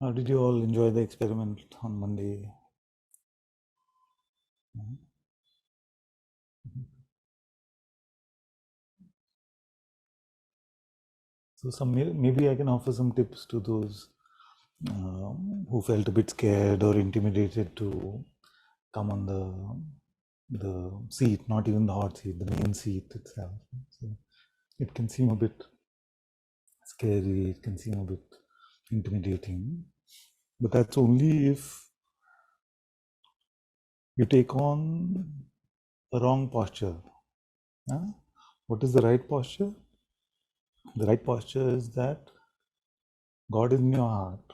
How did you all enjoy the experiment on Monday? So maybe I can offer some tips to those who felt a bit scared or intimidated to come on the seat, not even the hot seat, the main seat itself. So it can seem a bit scary, it can seem a bit intimidating, but that's only if you take on a wrong posture. Huh? What is the right posture? The right posture is that God is in your heart.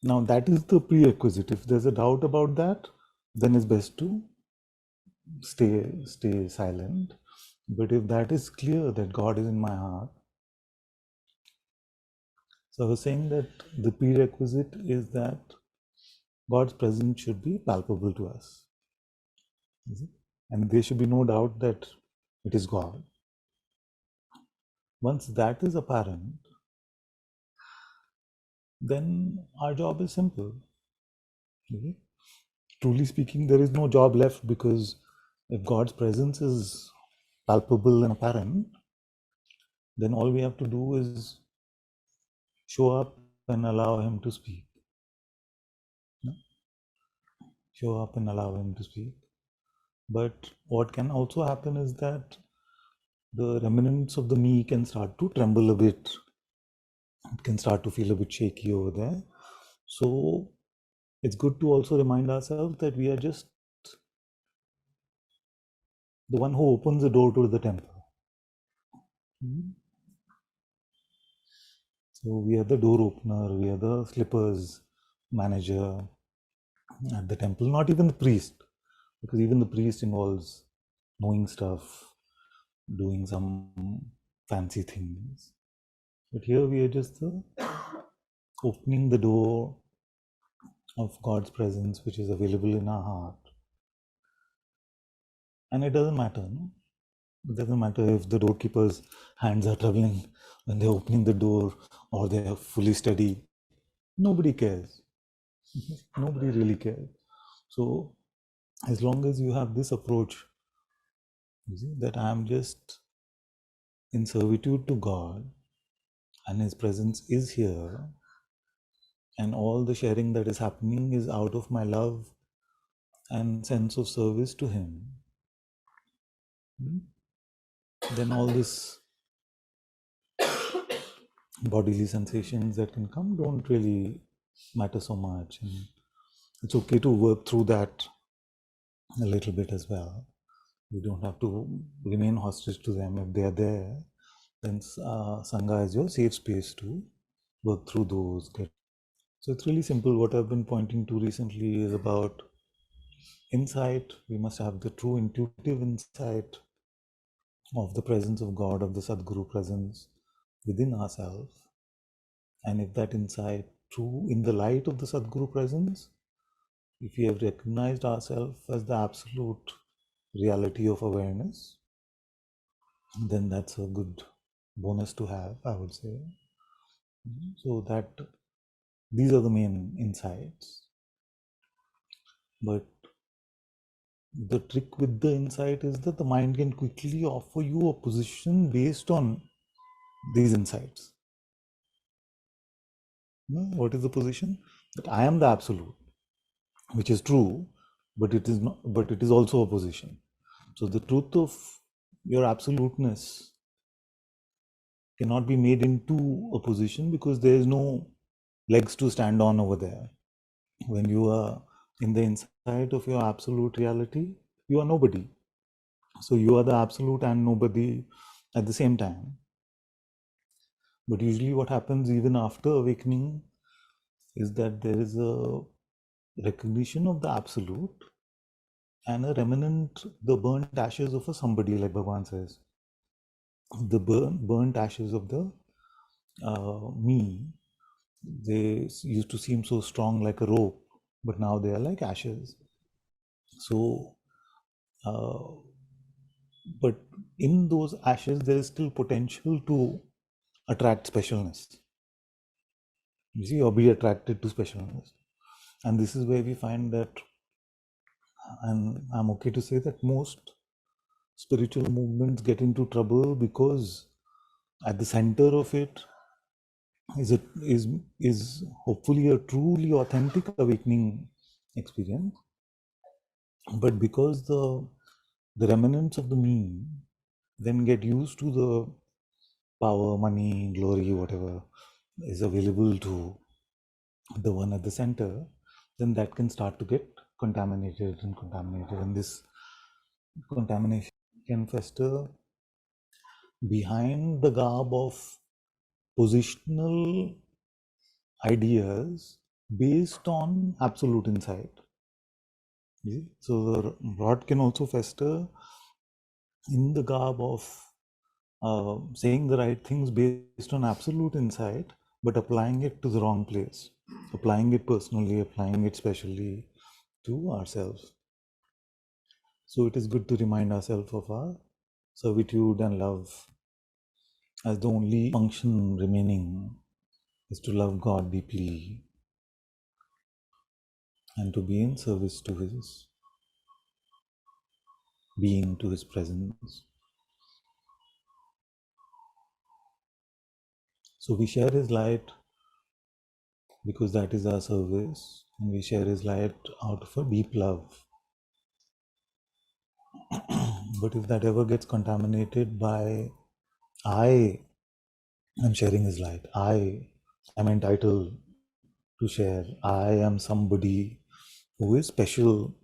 Now that is the prerequisite. If there's a doubt about that, then it's best to stay silent. But if that is clear that God is in my heart, so I was saying that the prerequisite is that God's presence should be palpable to us. And there should be no doubt that it is God. Once that is apparent, then our job is simple. Okay? Truly speaking, there is no job left, because if God's presence is palpable and apparent, then all we have to do is show up and allow Him to speak. Show up and allow Him to speak. But what can also happen is that the remnants of the me can start to tremble a bit. It can start to feel a bit shaky over there. So it's good to also remind ourselves that we are just the one who opens the door to the temple. So we are the door opener, we are the slippers manager at the temple, not even the priest, because even the priest involves knowing stuff, doing some fancy things. But here we are just opening the door of God's presence, which is available in our heart. And it doesn't matter, no? It doesn't matter if the doorkeeper's hands are trembling when they're opening the door or they are fully steady. Nobody cares. Nobody really cares. So as long as you have this approach, you see, that I am just in servitude to God and His presence is here, and all the sharing that is happening is out of my love and sense of service to Him, then all this bodily sensations that can come don't really matter so much. And it's okay to work through that a little bit as well. You don't have to remain hostage to them. If they are there, then Sangha is your safe space to work through those. So it's really simple. What I've been pointing to recently is about insight. We must have the true intuitive insight of the presence of God, of the Sadguru presence within ourselves. And if that insight, true in the light of the Sadguru presence, if we have recognized ourselves as the absolute reality of awareness, then that's a good bonus to have, I would say. So that these are the main insights. But the trick with the insight is that the mind can quickly offer you a position based on these insights. What is the position? That I am the absolute, which is true, but it is not. But it is also a position. So the truth of your absoluteness cannot be made into a position, because there is no legs to stand on over there. When you are in the insight of your absolute reality, you are nobody. So you are the absolute and nobody at the same time. But usually what happens even after awakening is that there is a recognition of the absolute and a remnant, the burnt ashes of a somebody, like Bhagavan says. The burnt ashes of the me, they used to seem so strong like a rope, but now they are like ashes. So, but in those ashes, there is still potential to attract specialness. You see, or be attracted to specialness. And this is where we find that, and I'm okay to say that most spiritual movements get into trouble because at the center of it is hopefully a truly authentic awakening experience, but because the remnants of the mean then get used to the power, money, glory, whatever is available to the one at the center, then that can start to get contaminated, and this contamination can fester behind the garb of positional ideas based on absolute insight. So the rot can also fester in the garb of saying the right things based on absolute insight, but applying it to the wrong place, applying it personally, applying it specially to ourselves. So it is good to remind ourselves of our servitude and love, as the only function remaining is to love God deeply and to be in service to His being, to His presence. So we share His light because that is our service, and we share His light out of a deep love. But if that ever gets contaminated by I am sharing His light, I am entitled to share, I am somebody who is special,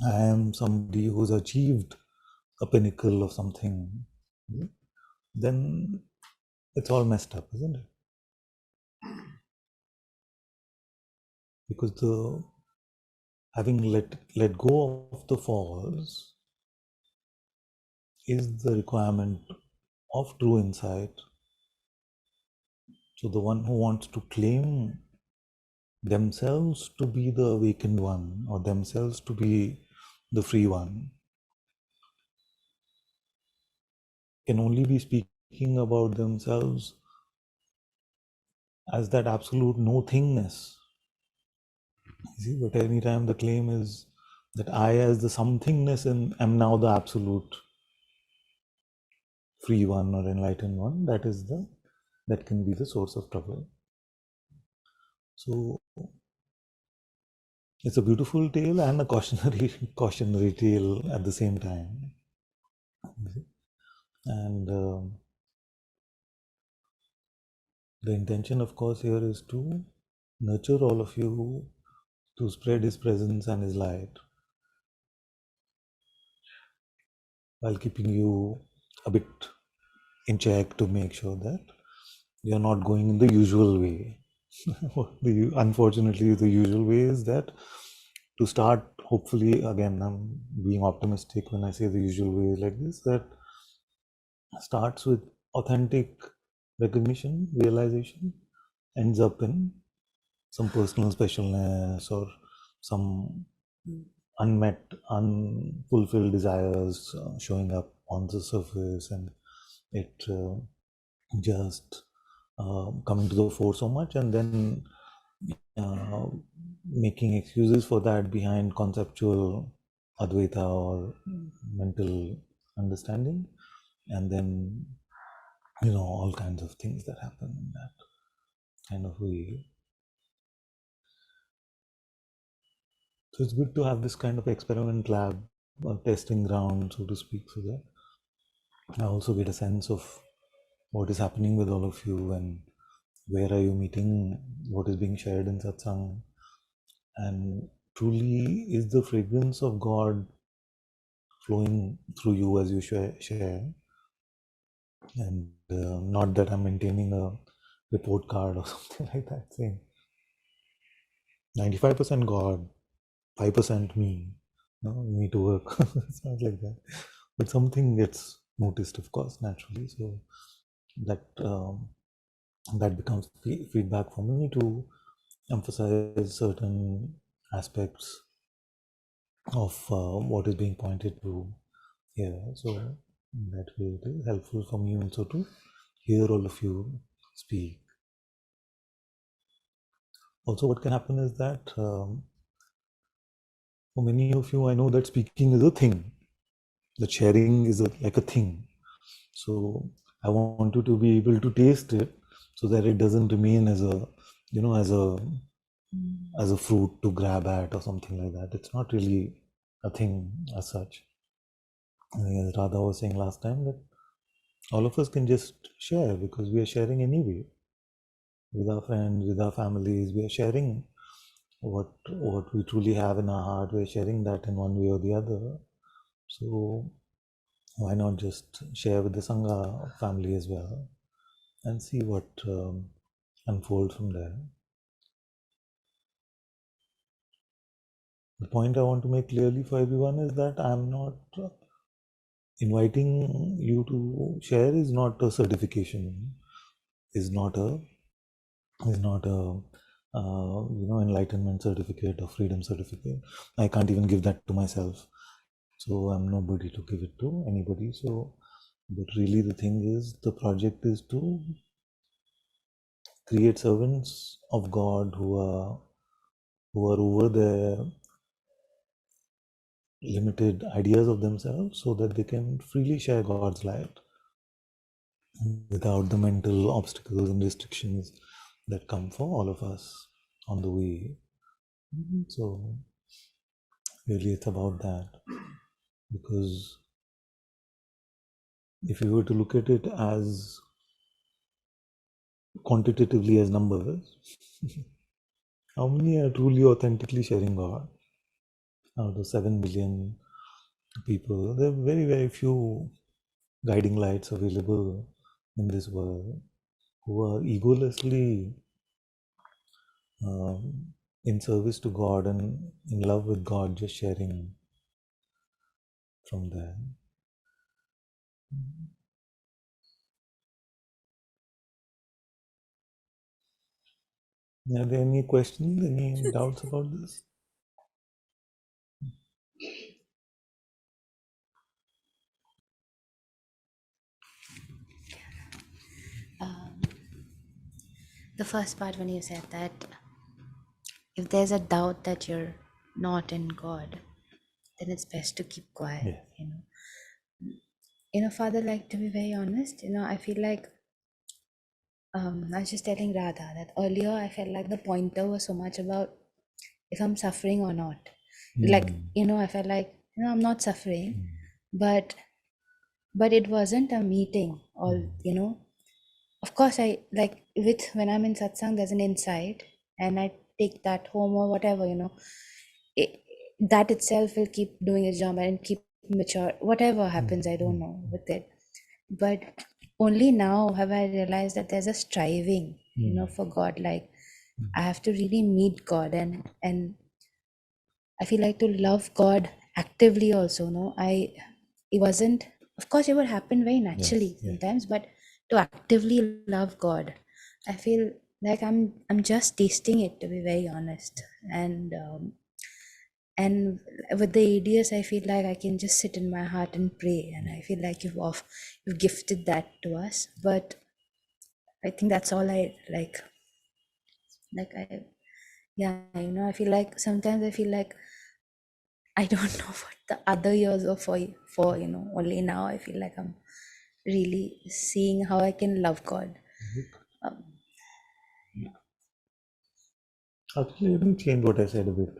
I am somebody who's achieved a pinnacle of something, then it's all messed up, isn't it? Because the having let go of the false is the requirement of true insight. So the one who wants to claim themselves to be the awakened one, or themselves to be the free one, can only be speaking about themselves as that absolute no thingness. You see, but anytime the claim is that I, as the somethingness, and am now the absolute free one or enlightened one, that can be the source of trouble. So it's a beautiful tale and a cautionary tale at the same time. And the intention, of course, here is to nurture all of you, to spread His presence and His light, while keeping you a bit in check to make sure that you're not going in the usual way. Unfortunately, the usual way is that to start, hopefully, again, I'm being optimistic when I say the usual way is like this, that starts with authentic recognition, realization, ends up in some personal specialness or some unmet, unfulfilled desires showing up on the surface, and it just coming to the fore so much, and then uh, making excuses for that behind conceptual Advaita or mental understanding, and then all kinds of things that happen in that kind of way. So it's good to have this kind of experiment lab or testing ground, so to speak, so that I also get a sense of what is happening with all of you, and where are you meeting what is being shared in Satsang, and truly is the fragrance of God flowing through you as you share. And not that I'm maintaining a report card or something like that, saying 95% God, 5% me. No, we need to work. It's not like that. But something gets noticed, of course, naturally. So that that becomes feedback for me to emphasize certain aspects of what is being pointed to here. So that way it is helpful for me also to hear all of you speak. also what can happen is that for many of you, I know that speaking is a thing, that sharing is like a thing. So I want you to be able to taste it so that it doesn't remain as a, as a fruit to grab at or something like that. It's not really a thing as such. I think as Radha was saying last time, that all of us can just share because we are sharing anyway with our friends, with our families. We are sharing what we truly have in our heart. We are sharing that in one way or the other. So why not just share with the Sangha family as well and see what unfolds from there. The point I want to make clearly for everyone is that I'm not inviting you to share is not a certification, is not a enlightenment certificate or freedom certificate. I can't even give that to myself, so I'm nobody to give it to anybody. So, but really the thing is, the project is to create servants of God who are over their limited ideas of themselves, so that they can freely share God's light without the mental obstacles and restrictions that come for all of us on the way. So really it's about that, because if you were to look at it as quantitatively as numbers, how many are truly authentically sharing God? Out of 7 billion people, there are very, very few guiding lights available in this world who are egolessly in service to God and in love with God, just sharing from there. Are there any questions, any doubts about this? The first part when you said that if there's a doubt that you're not in God, then it's best to keep quiet. Yes. Father, like, to be very honest, I feel like I was just telling Radha that earlier I felt like the pointer was so much about if I'm suffering or not. Like, I felt like, I'm not suffering, but it wasn't a meeting or, of course I like when I'm in satsang, there's an insight and I take that home or whatever, it, that itself will keep doing its job and keep mature, whatever happens, I don't know with it. But only now have I realized that there's a striving, for God. Like I have to really meet God, and I feel like to love God actively also. No, it wasn't. Of course, it would happen very naturally sometimes, but to actively love God, I feel like I'm just tasting it, to be very honest. And with the ADS, I feel like I can just sit in my heart and pray, and I feel like you've gifted that to us. But I think that's all I like. Like I, yeah, I feel like sometimes I feel like I don't know what the other years were for. Only now I feel like I'm really seeing how I can love God. Um, Actually, let me change what I said a bit.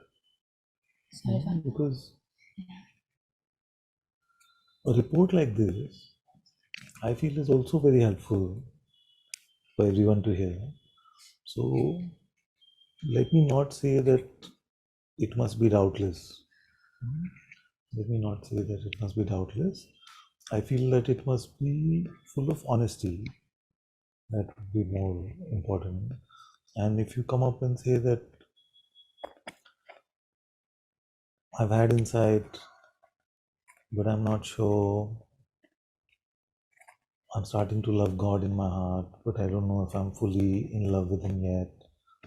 sorry, fine. Because a report like this, I feel, is also very helpful for everyone to hear. So let me not say that it must be doubtless. Let me not say that it must be doubtless. I feel that it must be full of honesty. That would be more important. And if you come up and say that I've had insight, but I'm not sure, I'm starting to love God in my heart, but I don't know if I'm fully in love with Him yet,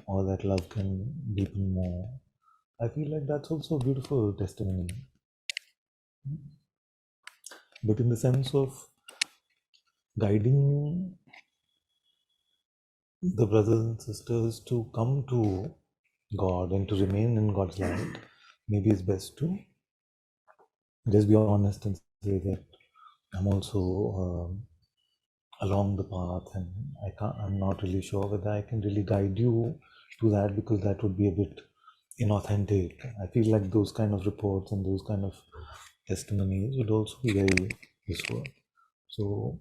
or that love can deepen more. I feel like that's also a beautiful testimony. But in the sense of guiding the brothers and sisters to come to God and to remain in God's light, maybe it's best to just be honest and say that I'm also along the path, and I'm not really sure whether I can really guide you to that, because that would be a bit inauthentic. I feel like those kind of reports and those kind of testimonies would also be very useful. So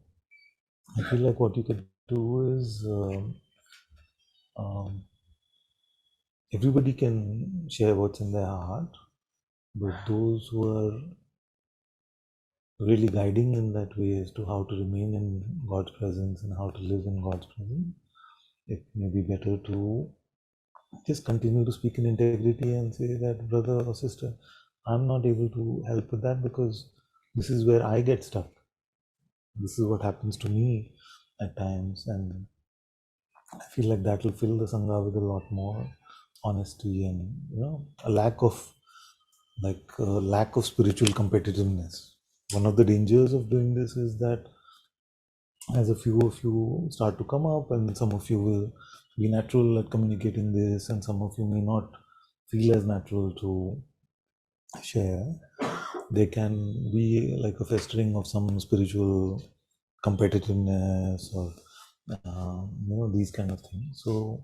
I feel like what you could do is um, everybody can share what's in their heart, but those who are really guiding in that way as to how to remain in God's presence and how to live in God's presence, it may be better to just continue to speak in integrity and say that, brother or sister, I'm not able to help with that because this is where I get stuck. This is what happens to me at times, and I feel like that will fill the Sangha with a lot more honesty and a lack of spiritual competitiveness. One of the dangers of doing this is that as a few of you start to come up, and some of you will be natural at communicating this, and some of you may not feel as natural to share, there can be like a festering of some spiritual competitiveness or these kind of things. So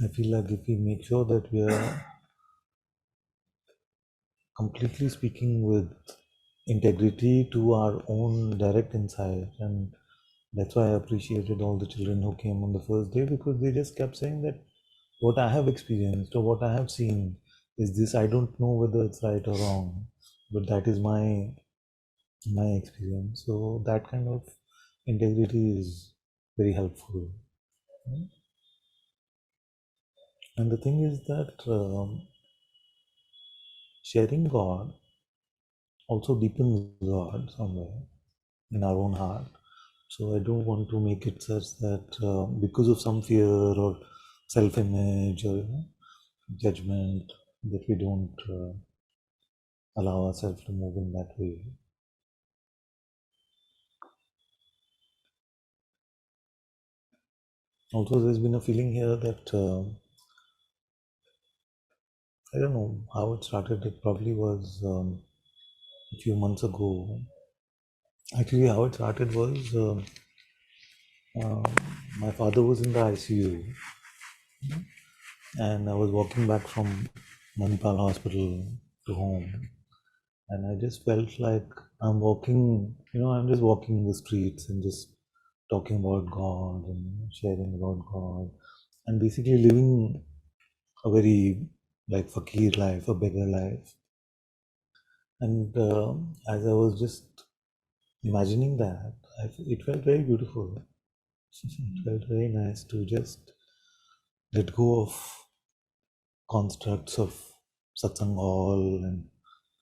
I feel like if we make sure that we are completely speaking with integrity to our own direct insight, and that's why I appreciated all the children who came on the first day, because they just kept saying that what I have experienced or what I have seen is this. I don't know whether it's right or wrong, but that is my experience. So that kind of integrity is very helpful. And the thing is that sharing God also deepens God somewhere in our own heart. So I don't want to make it such that because of some fear or self-image or judgment, that we don't allow ourselves to move in that way. Also, there's been a feeling here that I don't know how it started. It probably was a few months ago. Actually, how it started was um, my father was in the ICU, and I was walking back from Manipal Hospital to home, and I just felt like I'm walking, I'm just walking in the streets and just talking about God and sharing about God, and basically living a very like fakir life, a beggar life. And as I was just imagining that, it felt very beautiful. It felt very nice to just let go of constructs of satsang hall and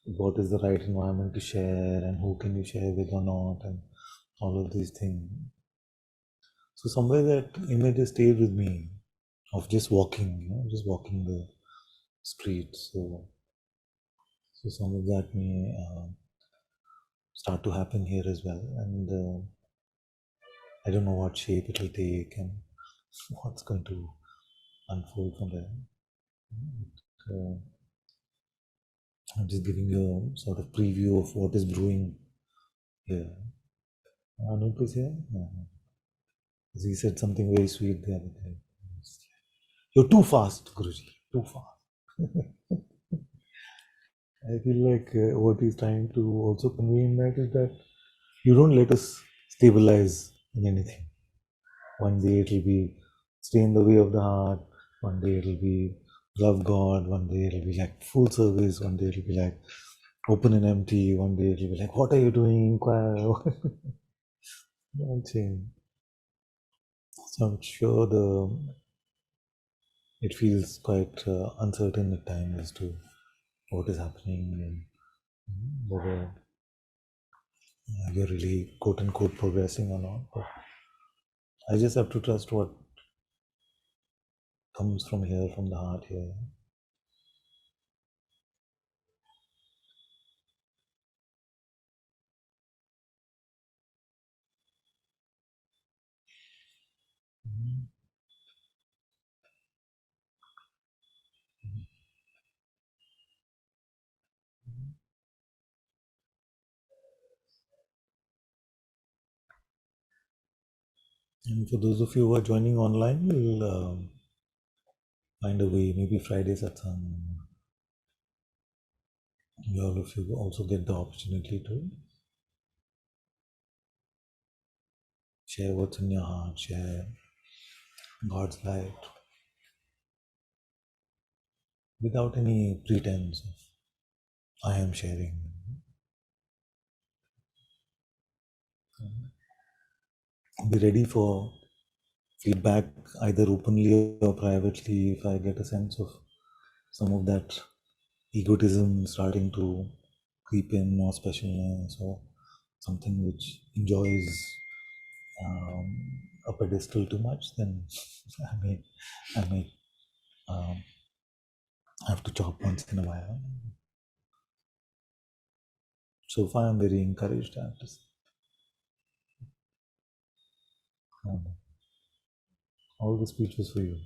what is the right environment to share and who can you share with or not, and all of these things. So somewhere that image has stayed with me of just walking, just walking the streets. So some of that may start to happen here as well, and I don't know what shape it will take and what's going to unfold from there. But, I'm just giving you a sort of preview of what is brewing here. Anup is here. He said something very sweet the other day. You're too fast, Guruji. Too fast. I feel like what he's trying to also convey in that is that you don't let us stabilize in anything. One day it'll be stay in the way of the heart. One day it'll be love God. One day it'll be like full service. One day it'll be like open and empty. One day it'll be like, what are you doing? Inquire. All change. So I'm sure it feels quite uncertain at times as to what is happening and whether you're really quote unquote progressing or not. But I just have to trust what comes from here, from the heart here. And for those of you who are joining online, we'll find a way, maybe Friday satsang. You all of you also get the opportunity to share what's in your heart, share God's light without any pretense of I am sharing. Be ready for feedback either openly or privately if I get a sense of some of that egotism starting to creep in, or specialness, or something which enjoys a pedestal too much, then I may um, have to chop once in a while. So far, I'm very encouraged. I have to say. All the speech was for you.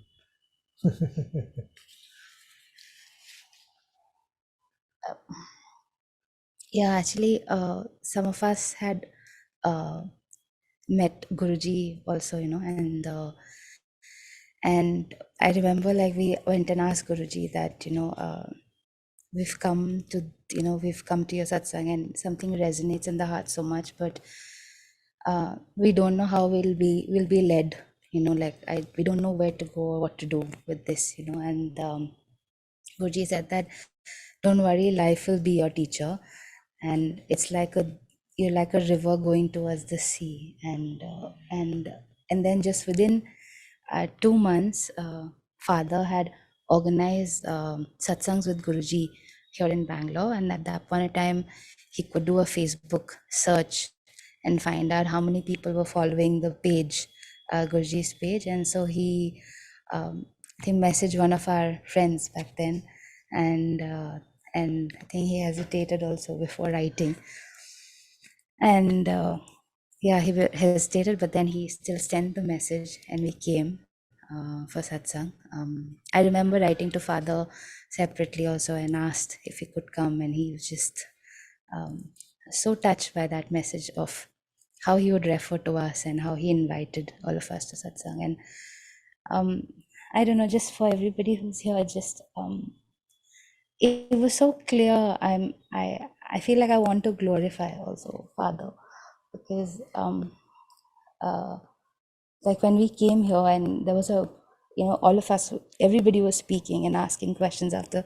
Yeah, actually, some of us had met Guruji also, and I remember like we went and asked Guruji that, we've come to, we've come to your satsang and something resonates in the heart so much, but we don't know how we'll be led, like we don't know where to go or what to do with this, and Guruji said that don't worry, life will be your teacher, and it's like you're like a river going towards the sea, and then just within 2 months, father had organized satsangs with Guruji here in Bangalore, and at that point in time he could do a Facebook search and find out how many people were following the page, Guruji's page, and so um, he messaged one of our friends back then, and I think he hesitated also before writing, and yeah, he hesitated, but then he still sent the message, and we came for satsang. I remember writing to father separately also and asked if he could come, and he was just so touched by that message of how he would refer to us and how he invited all of us to satsang. And I don't know, just for everybody who's here, just it was so clear. I feel like I want to glorify also father, because uh, like when we came here and there was all of us, everybody was speaking and asking questions after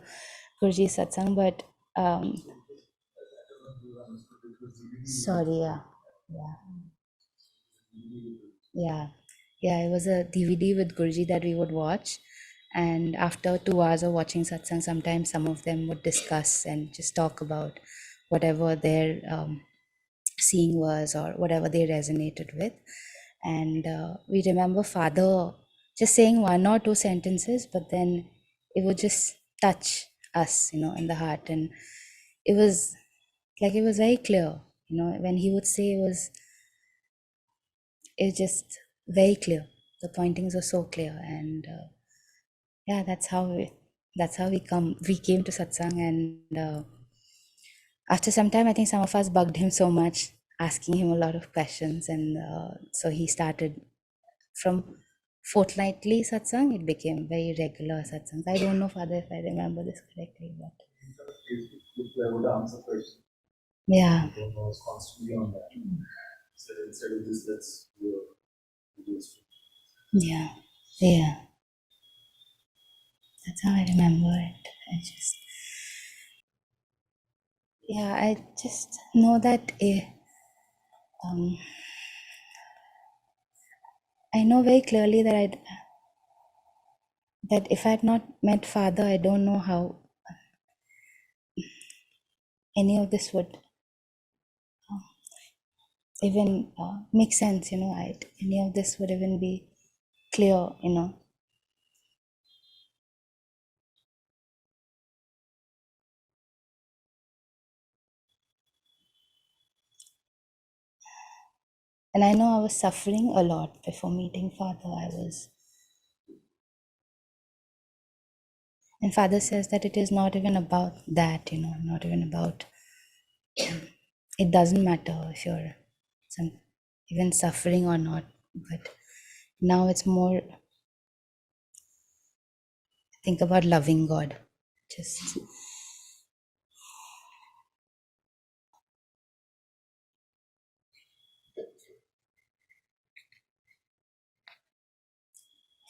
Guruji satsang, but sorry, yeah, yeah, yeah, it was a DVD with Guruji that we would watch, and after 2 hours of watching satsang, sometimes some of them would discuss and just talk about whatever their seeing was or whatever they resonated with. And we remember father just saying one or two sentences, but then it would just touch us, in the heart. And it was like, it was very clear, when he would say, it was just very clear. The pointings were so clear. And yeah, we came to satsang. And after some time, I think some of us bugged him so much, asking him a lot of questions, and so he started from fortnightly satsang, it became very regular satsang. I don't know, father, if I remember this correctly, but I would answer questions. Yeah. I was constantly on that. So instead of this, let's do a. Yeah, yeah, that's how I remember it. I just know that um, I know very clearly that that if I had not met father, I don't know how any of this would even make sense. Any of this would even be clear. And I know I was suffering a lot before meeting father. And father says that it is not even about that, not even about, it doesn't matter if you're even suffering or not, but Now it's more think about loving God. Just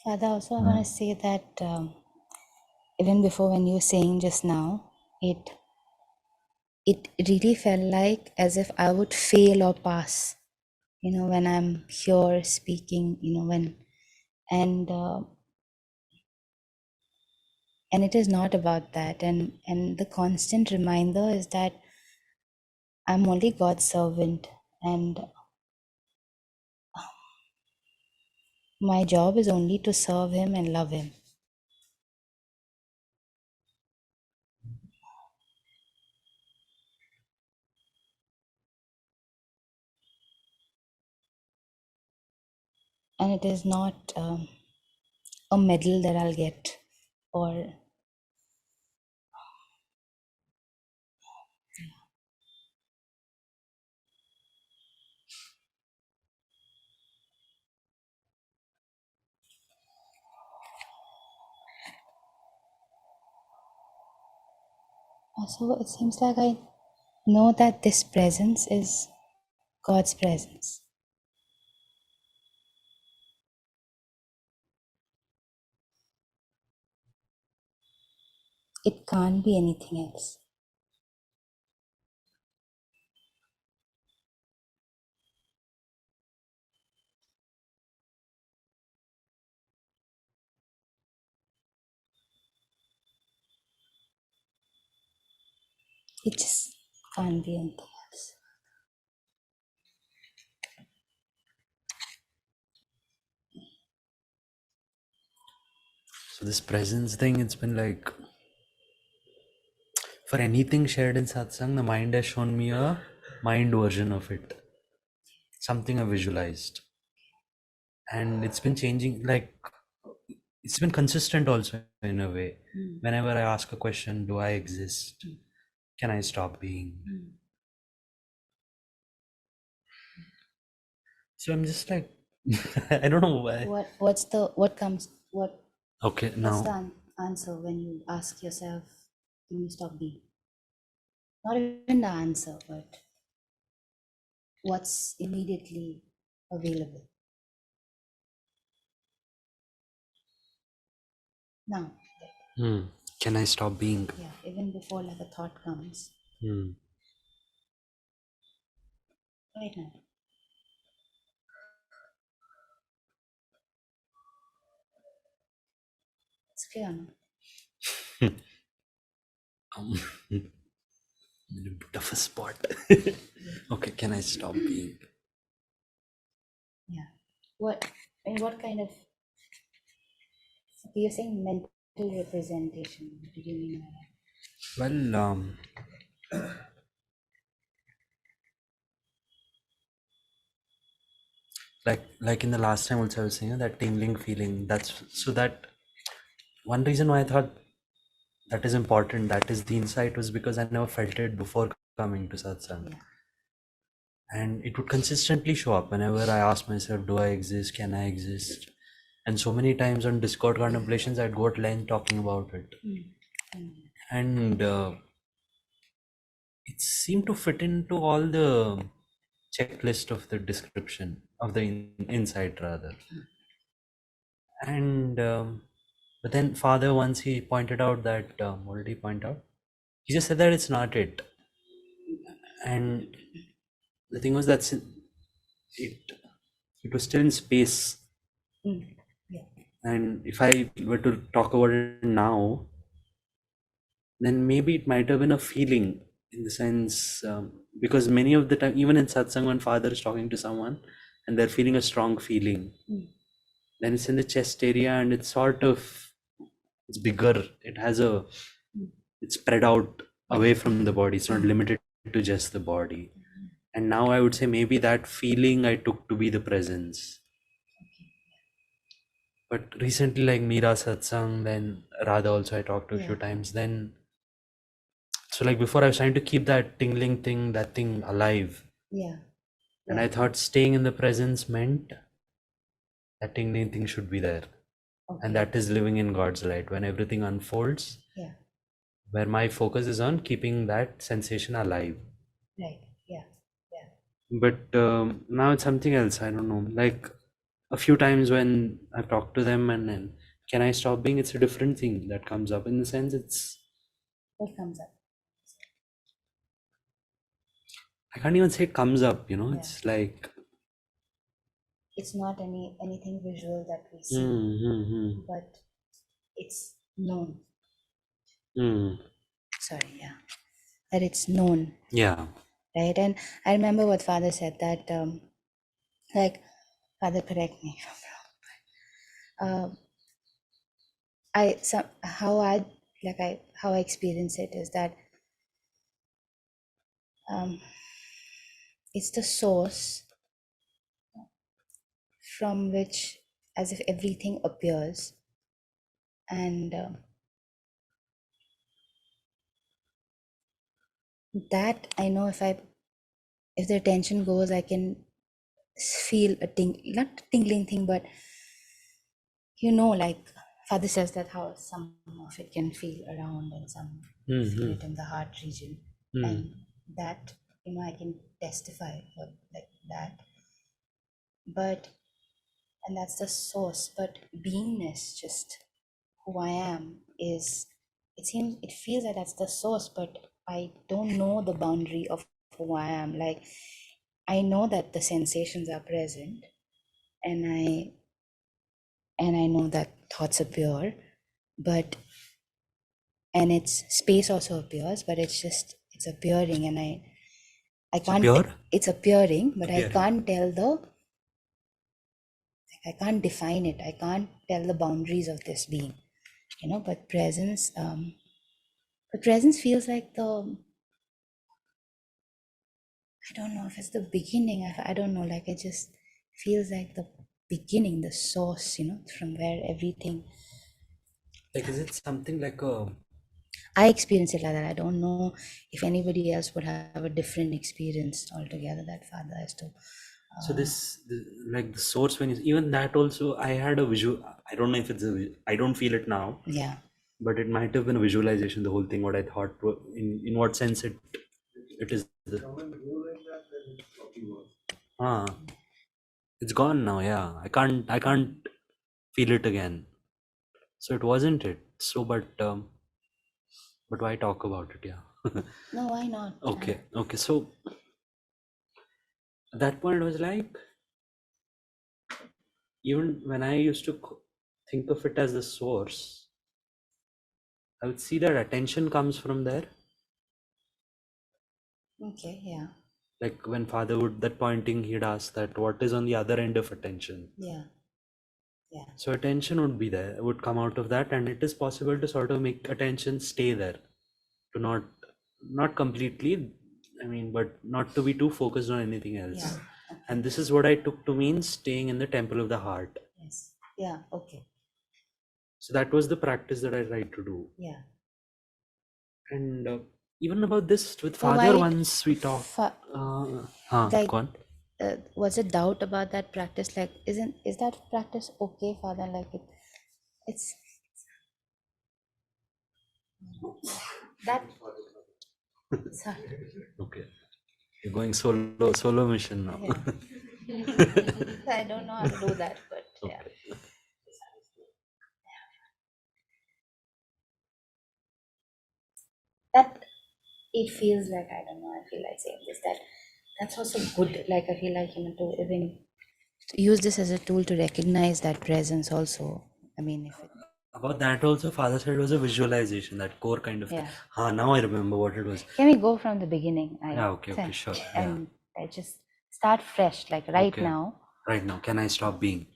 Father, also I want to say that even before when you were saying just now, it really felt like as if I would fail or pass, when I'm here speaking, and uh, and it is not about that, and the constant reminder is that I'm only God's servant, and my job is only to serve Him and love Him. And it is not a medal that I'll get, or also it seems like I know that this presence is God's presence. It can't be anything else. It just can't be anything else. So this presence thing, it's been like, for anything shared in satsang, the mind has shown me a mind version of it, something I visualized, and it's been changing. Like it's been consistent also in a way. Whenever I ask a question, do I exist? Can I stop being? So I'm just like, I don't know why. What's what comes what Okay, what's the now answer when you ask yourself, can you stop being? Not even the answer, but what's immediately available now. can I stop being? Yeah, even before like a thought comes. Right now. It's clear now. Um, in a bit of a spot. Okay, can I stop being? Yeah. What kind of, you're saying mental representation. What did you mean by that? Well, like in the last time also I was saying that tingling feeling. That's so that one reason why I thought that is important. That is the insight was because I never felt it before coming to satsang, Yeah. and it would consistently show up whenever I asked myself, "Do I exist? Can I exist?" And so many times on Discord contemplations, I'd go at length talking about it, and it seemed to fit into all the checklist of the description of the insight rather. And but then father once he pointed out that what did he point out? He just said that it's not it. And the thing was that it was still in space. Yeah. And if I were to talk about it now, then maybe it might have been a feeling in the sense because many of the time, even in satsang, when father is talking to someone and they're feeling a strong feeling, then it's in the chest area and it's sort of it's bigger. It has a it's spread out away from the body. It's not limited to just the body. And now I would say maybe that feeling I took to be the presence. But recently, like Meera Satsang, then Radha also I talked to a few times. Then, so like before, I was trying to keep that tingling thing, that thing alive. Yeah. And I thought staying in the presence meant That tingling thing should be there. Okay. And that is living in God's light. When everything unfolds, Yeah. where my focus is on keeping that sensation alive. Right. Yeah. But now it's something else. I don't know. Like a few times when I've talked to them and then, can I stop being? It's a different thing that comes up. In the sense, What comes up? I can't even say it comes up, Yeah. It's like, It's not anything visual that we see, but it's known. Sorry, yeah. That it's known, yeah. right? And I remember what Father said that, like, Father, correct me if I'm wrong. How I experience it is that it's the source from which, as if everything appears, and that I know if the attention goes, I can feel not tingling thing, but like Father says that how some of it can feel around and some feel it in the heart region, and that I can testify for like that. But and that's the source. But beingness, just who I am, it feels like that's the source, but I don't know the boundary of who I am. Like I know that the sensations are present, and I know that thoughts appear, and its space also appears, but it's appearing, and I can't. Appear? It's appearing, but I Appearing. can't tell I can't define it. I can't tell the boundaries of this being, But presence feels like I don't know if it's the beginning. I don't know. Like it just feels like the beginning, the source, from where everything. Like, is it something like I experience it like that. I don't know if anybody else would have a different experience altogether that Father has to. so like the source when even that also, I had a visual. I don't know if I don't feel it now. Yeah. But it might have been a visualization, the whole thing, what I thought, in what sense it is. It's gone now, yeah. I can't feel it again. So it wasn't it. So, but why talk about it? Yeah. No, why not? Okay. So at that point, it was like, even when I used to think of it as the source, I would see that attention comes from there. Okay, yeah. Like when Father would, that pointing, he'd ask that what is on the other end of attention. Yeah. So attention would be there, would come out of that, and it is possible to sort of make attention stay there, to not completely, I mean, but not to be too focused on anything else. Yeah. Okay. And this is what I took to mean staying in the temple of the heart. Yes. Yeah. Okay. So that was the practice that I tried to do. Yeah. And even about this with So Father, why once we talked. like Go on. was a doubt about that practice? Like, is that practice okay, Father? Like it's that. Sorry. Okay, you're going solo mission now. Yeah. I don't know how to do that, but yeah. That it feels like I don't know. I feel like saying this that's also good. Like I feel like to even use this as a tool to recognize that presence also. I mean, if it, About that also, Father said it was a visualization, that core kind of thing. Yeah. Now I remember what it was. Can we go from the beginning? Okay, sure. And I just start fresh, like right Okay. now. Right now, can I stop being?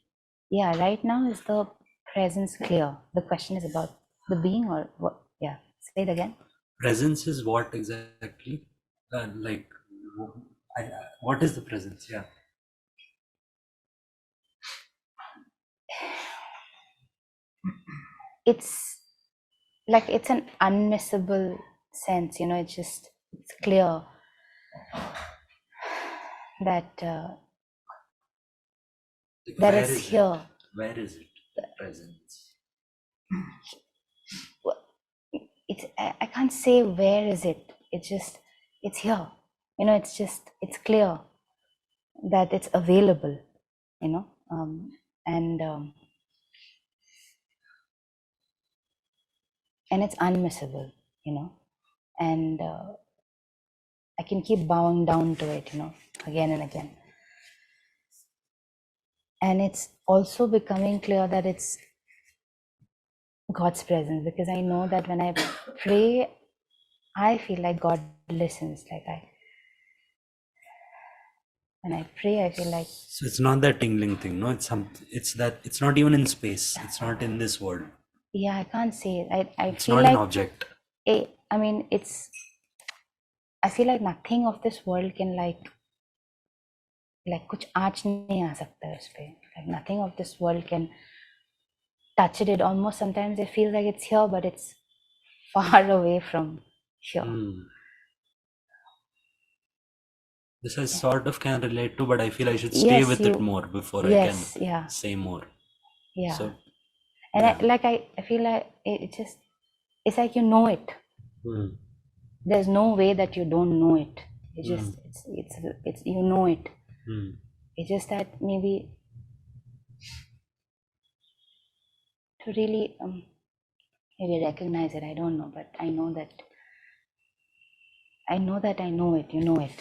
Yeah, right now is the presence clear. The question is about the being or what? Yeah, say it again. Presence is what exactly? Like, what is the presence? Yeah. It's like it's an unmissable sense, it's clear that that Where it's is here. Where is it? Presence. It's I can't say where is it. It's just it's here. It's clear that it's available. And it's unmissable. And I can keep bowing down to it. Again and again. And it's also becoming clear that it's God's presence, because I know that when I pray, I feel like God listens. When I pray, I feel like. So it's not that tingling thing, no? It's that it's not even in space. It's not in this world. Yeah, I can't say it. It's feel not like an object. I feel like nothing of this world can like कुछ आँच नहीं आ सकता है उस पे. Like nothing of this world can touch it. It almost sometimes it feels like it's here, but it's far away from here. This I sort of can relate to, but I feel I should stay with it more before I can say more. Yeah. So, and I feel like it's like it. There's no way that you don't know it. It's just it's it. It's just that maybe to really maybe recognize it. I don't know, but I know that I know it. You know it.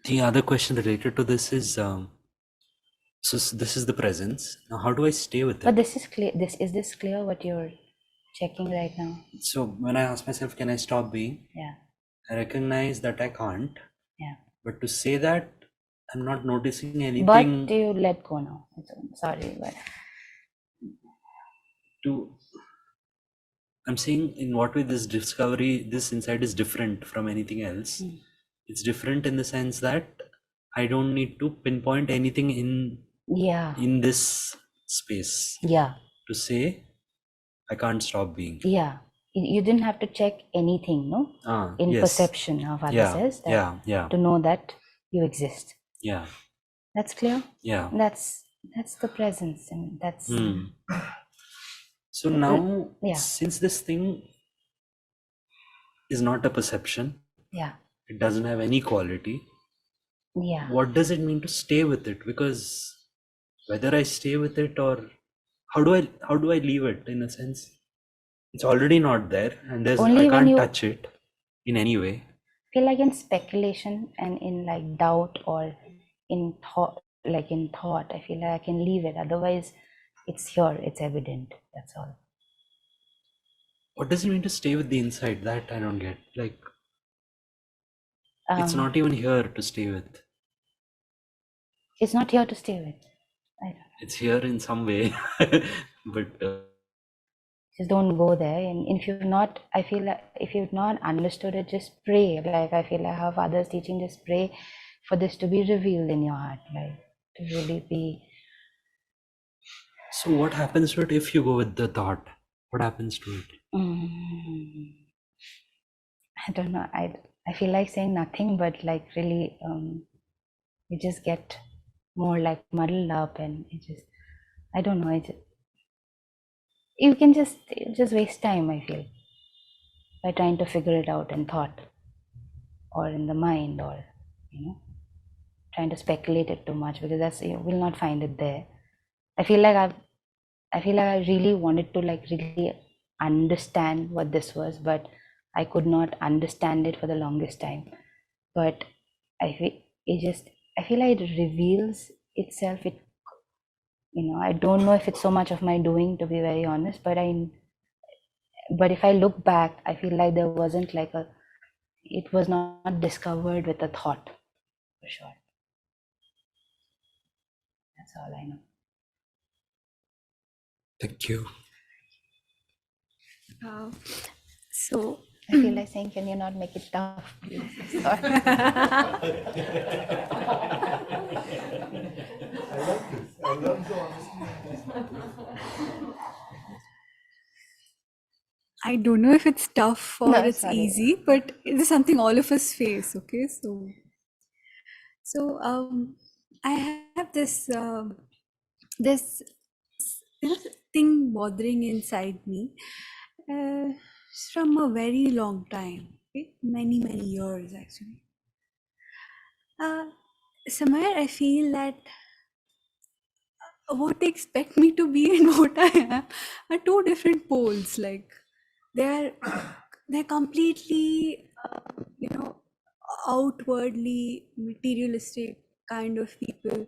The other question related to this is, so this is the presence. Now, how do I stay with it? But this is clear. Is this clear what you're checking right now? So when I ask myself, can I stop being? Yeah. I recognize that I can't. Yeah. But to say that, I'm not noticing anything. But do you let go now? Sorry, but I'm saying in what way this insight is different from anything else. It's different in the sense that I don't need to pinpoint anything in this space. Yeah. To say I can't stop being. Yeah. You didn't have to check anything, no? In perception of others, to know that you exist. Yeah. That's clear? Yeah. That's the presence, and that's so now since this thing is not a perception, it doesn't have any quality. Yeah. What does it mean to stay with it? Because whether I stay with it or how do I leave it, in a sense? It's already not there, and I can't touch it in any way. Feel like in speculation and in like doubt or in thought, I feel like I can leave it. Otherwise, it's here, it's evident. That's all. What does it mean to stay with the inside? That I don't get. Like, it's not even here to stay with. It's not here to stay with. I don't know. It's here in some way, but just don't go there. And if you've not, I feel like if you've not understood it, just pray. Like I feel like how Father's teaching, just pray for this to be revealed in your heart, like to really be. So what happens to it if you go with the thought? What happens to it? I don't know. I feel like saying nothing, but like really, you just get more like muddled up, and it just, I don't know. You can just waste time, I feel, by trying to figure it out in thought or in the mind, or trying to speculate it too much, because you will not find it there. I feel like I really wanted to like really understand what this was, but I could not understand it for the longest time. But I feel like it reveals itself. I don't know if it's so much of my doing, to be very honest, but if I look back, I feel like there wasn't like it was not discovered with a thought, for sure. That's all I know. Thank you. So I feel like saying, can you not make it tough, please? Sorry. I love the honesty. I don't know if it's tough or it's sorry. easy, but it is something all of us face. Okay, so I have this this thing bothering inside me from a very long time, okay? Many years actually. Somewhere I feel that what they expect me to be and what I am are two different poles. Like they're completely outwardly materialistic kind of people,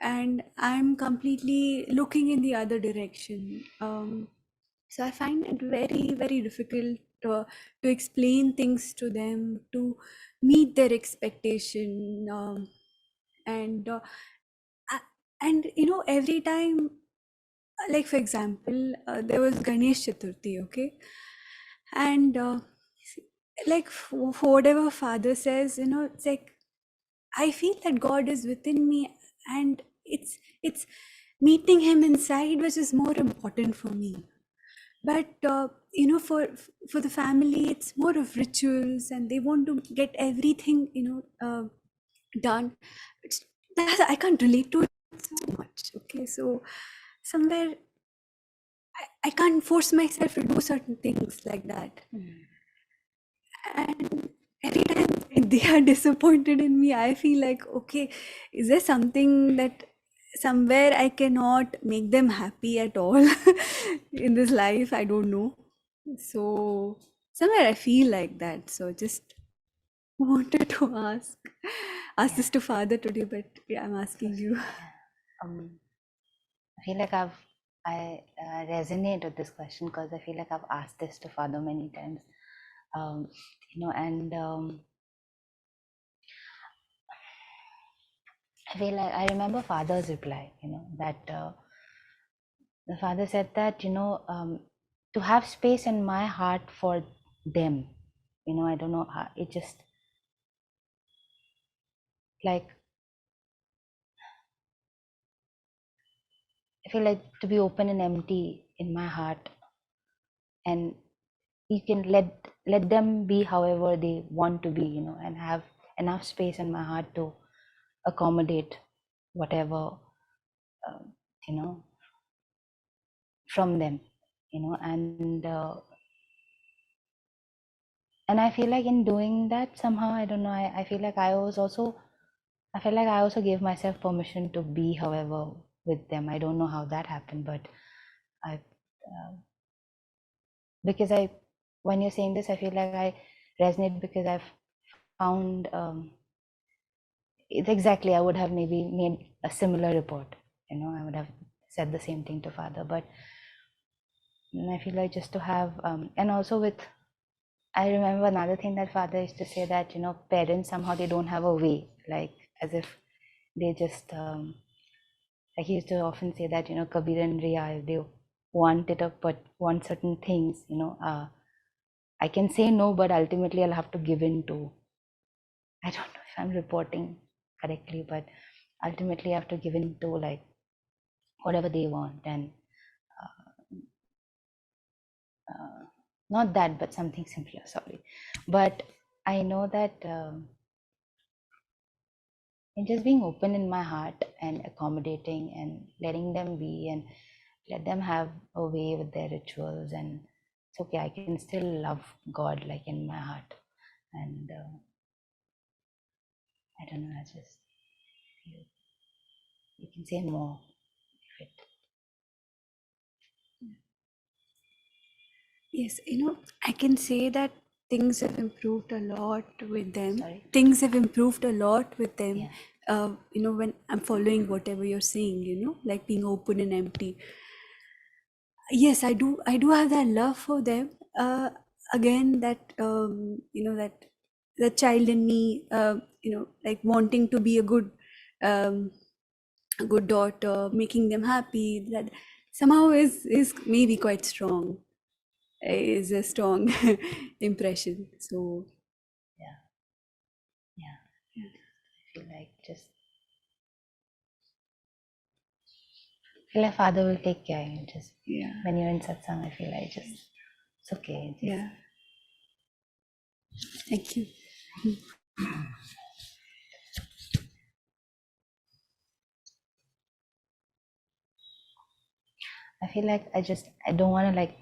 and I'm completely looking in the other direction. So I find it very difficult to explain things to them, to meet their expectation, and and every time, like for example, there was Ganesh Chaturthi, okay, and like for whatever father says, it's like I feel that God is within me, and it's meeting him inside which is more important for me. But for the family, it's more of rituals, and they want to get everything done. I can't relate to it so much. Okay, so somewhere I can't force myself to do certain things like that. And every time they are disappointed in me, I feel like, okay, is there something that somewhere I cannot make them happy at all in this life? I don't know. So somewhere I feel like that. So just wanted to ask this to father today, but yeah, I'm asking you. I feel like I resonate with this question because I feel like I've asked this to father many times, and I feel like I remember father's reply, that the father said that, to have space in my heart for them, I don't know how, it just like, I feel like to be open and empty in my heart, and you can let them be however they want to be, and have enough space in my heart to accommodate whatever, um, you know from them, and I feel like in doing that, somehow, I don't know, I feel like I feel like I also gave myself permission to be however with them. I don't know how that happened, but I because when you're saying this, I feel like I resonate because I've found, it's exactly, I would have maybe made a similar report, I would have said the same thing to father, but I feel like just to have, and also with, I remember another thing that father used to say, that parents somehow, they don't have a way, like as if they just, like he used to often say that, Kabir and Riya, they want it up, but want certain things, I can say no, but ultimately I'll have to give in to, I don't know if I'm reporting correctly, but ultimately I have to give in to like whatever they want, and not that, but something simpler, sorry. But I know that, in just being open in my heart and accommodating and letting them be, and let them have a way with their rituals, and it's okay, I can still love God like in my heart, and I don't know, I just feel you can say more if it. Yes, I can say that things have improved a lot with them. Sorry? Things have improved a lot with them. Yeah. When I'm following whatever you're saying, like being open and empty. Yes, I do have that love for them. Again, that that the child in me, like wanting to be um, a good daughter, making them happy. That somehow is maybe quite strong. Is a strong impression. So Yeah. I feel like just feel like father will take care. You just yeah, when you're in satsang, I feel like just it's okay. Just yeah. Thank you. I feel like I don't want to like,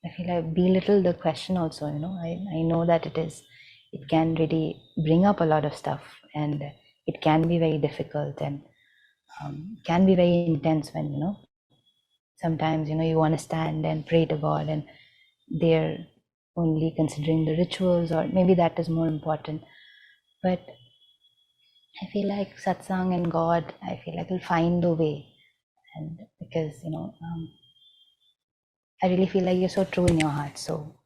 I feel like belittle the question also, you know. I know that it can really bring up a lot of stuff, and it can be very difficult, and can be very intense when, you know, sometimes, you know, you want to stand and pray to God and they're only considering the rituals, or maybe that is more important. But I feel like satsang and God, I feel like will find a way. And because, you know, I really feel like you're so true in your heart. So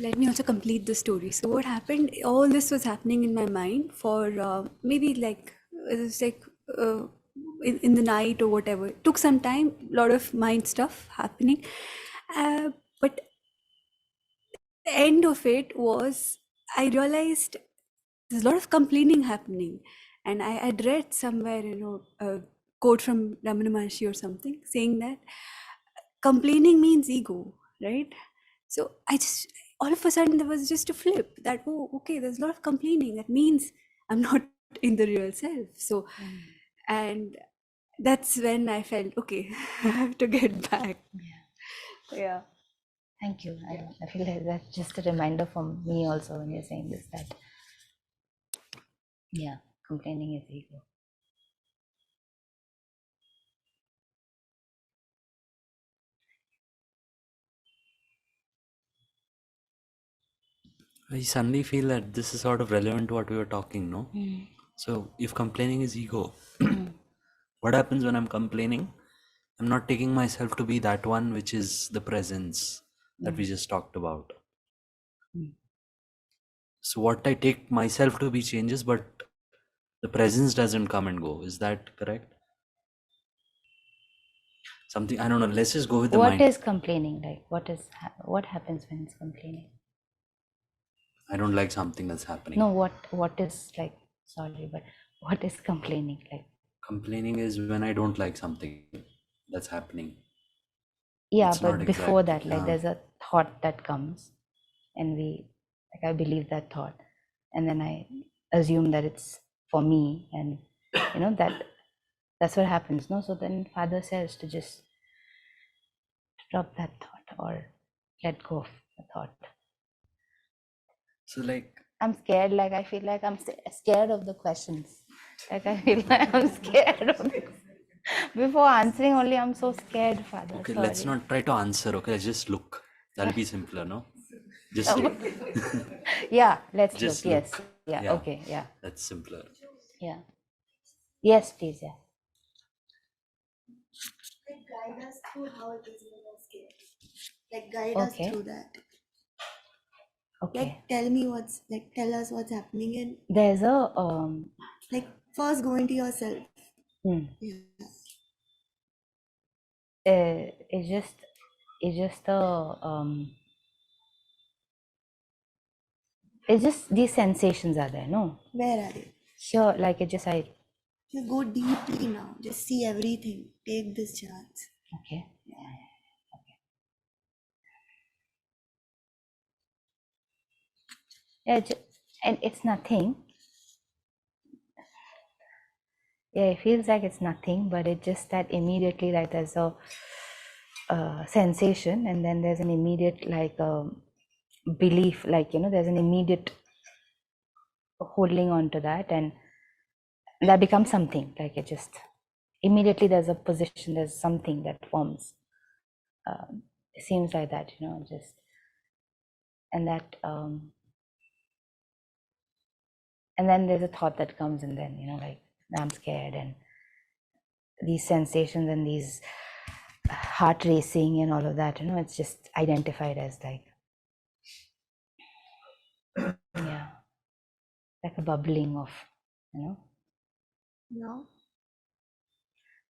let me also complete the story. So what happened, all this was happening in my mind for maybe like, it was like in the night or whatever. It took some time, a lot of mind stuff happening. But the end of it was, I realized there's a lot of complaining happening. And I had read somewhere, you know, a quote from Ramana Maharshi or something saying that complaining means ego, right? So I just, all of a sudden there was just a flip that, oh, okay, there's a lot of complaining. That means I'm not in the real self. So, and that's when I felt, okay, I have to get back. Yeah. thank you. I feel like that's just a reminder for me also when you're saying this, that yeah, complaining is ego. I suddenly feel that this is sort of relevant to what we were talking, no? So if complaining is ego, what happens when I'm complaining? I'm not taking myself to be that one which is the presence that we just talked about. So what I take myself to be changes, but the presence doesn't come and go. Is that correct? Something, I don't know, let's just go with the What mind. is complaining? Like what happens when it's complaining? I don't like something that's happening. No, what is like, sorry, but what is complaining? Like, Complaining is when I don't like something that's happening. yeah, It's but not before exact. that, like there's a thought that comes, and like I believe that thought, and then I assume that it's for me, and you know that's what happens, no? So then Father says to just drop that thought or let go of the thought. So like, I'm scared. Like I feel like I'm scared of the questions. Like I feel like I'm scared of this. Before answering, only I'm so scared, Father. okay, Sorry. let's not try to answer. Okay, let's just look. That'll be simpler, no? Just look. Yeah, let's Just look. Yes. look. Yeah. Yeah, Okay. Yeah. that's simpler. Yeah. Yes, please. Yeah. Like guide us through how it is when you're scared. Like guide us Okay. through that. Okay. Like tell us what's happening, and There's a like first go into yourself. hmm, Yeah. it's just it's just these sensations are there, no? Where are they? Sure, like it just I Just go deeply now. Just see everything. Take this chance. okay. Yeah, and it's nothing. Yeah, it feels like it's nothing, but it just that immediately, like there's a sensation, and then there's an immediate like belief, like, you know, there's an immediate holding on to that, and that becomes something. Like it just immediately there's a position, there's something that forms. It seems like that, you know, just and that and then there's a thought that comes, and then, you know, like I'm scared, and these sensations and these heart racing and all of that, you know, it's just identified as like, yeah, like a bubbling of, you know. No.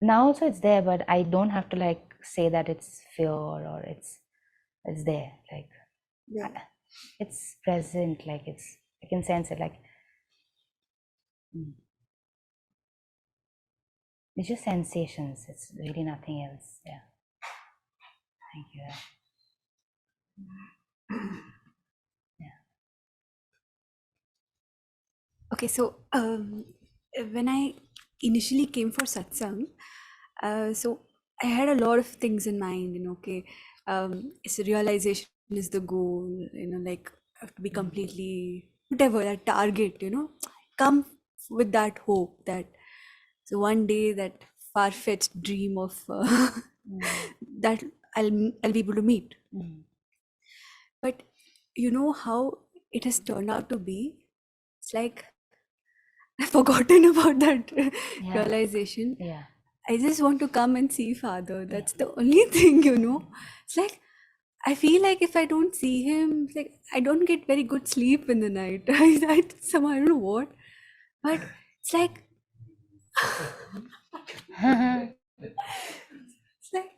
Now also it's there, but I don't have to like say that it's fear or it's there, like Yeah. it's present, like it's, I can sense it, like it's just sensations, it's really nothing else. Yeah, thank you. Okay, so when I initially came for satsang, so I had a lot of things in mind, okay, it's realization is the goal, like I have to be completely whatever that target, come with that hope that so one day that far-fetched dream of that I'll be able to meet. But you know how it has turned out to be? It's like I've forgotten about that Yeah. realization. Yeah. I just want to come and see Father. That's the only thing, It's like I feel like if I don't see him, it's like I don't get very good sleep in the night. Somehow I don't know what, but it's like it's like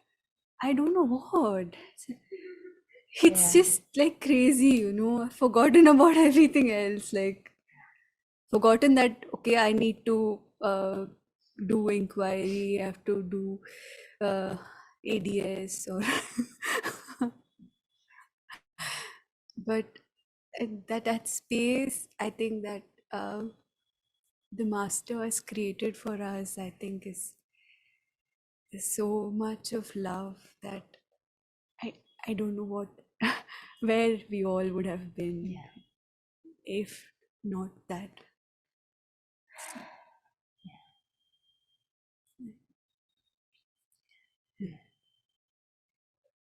I don't know what. It's Yeah. just like crazy, I've forgotten about everything else. Like forgotten that okay, I need to do inquiry. I have to do ADS or but that space, I think that the master has created for us, I think is so much of love that I I don't know what where we all would have been Yeah. if not that.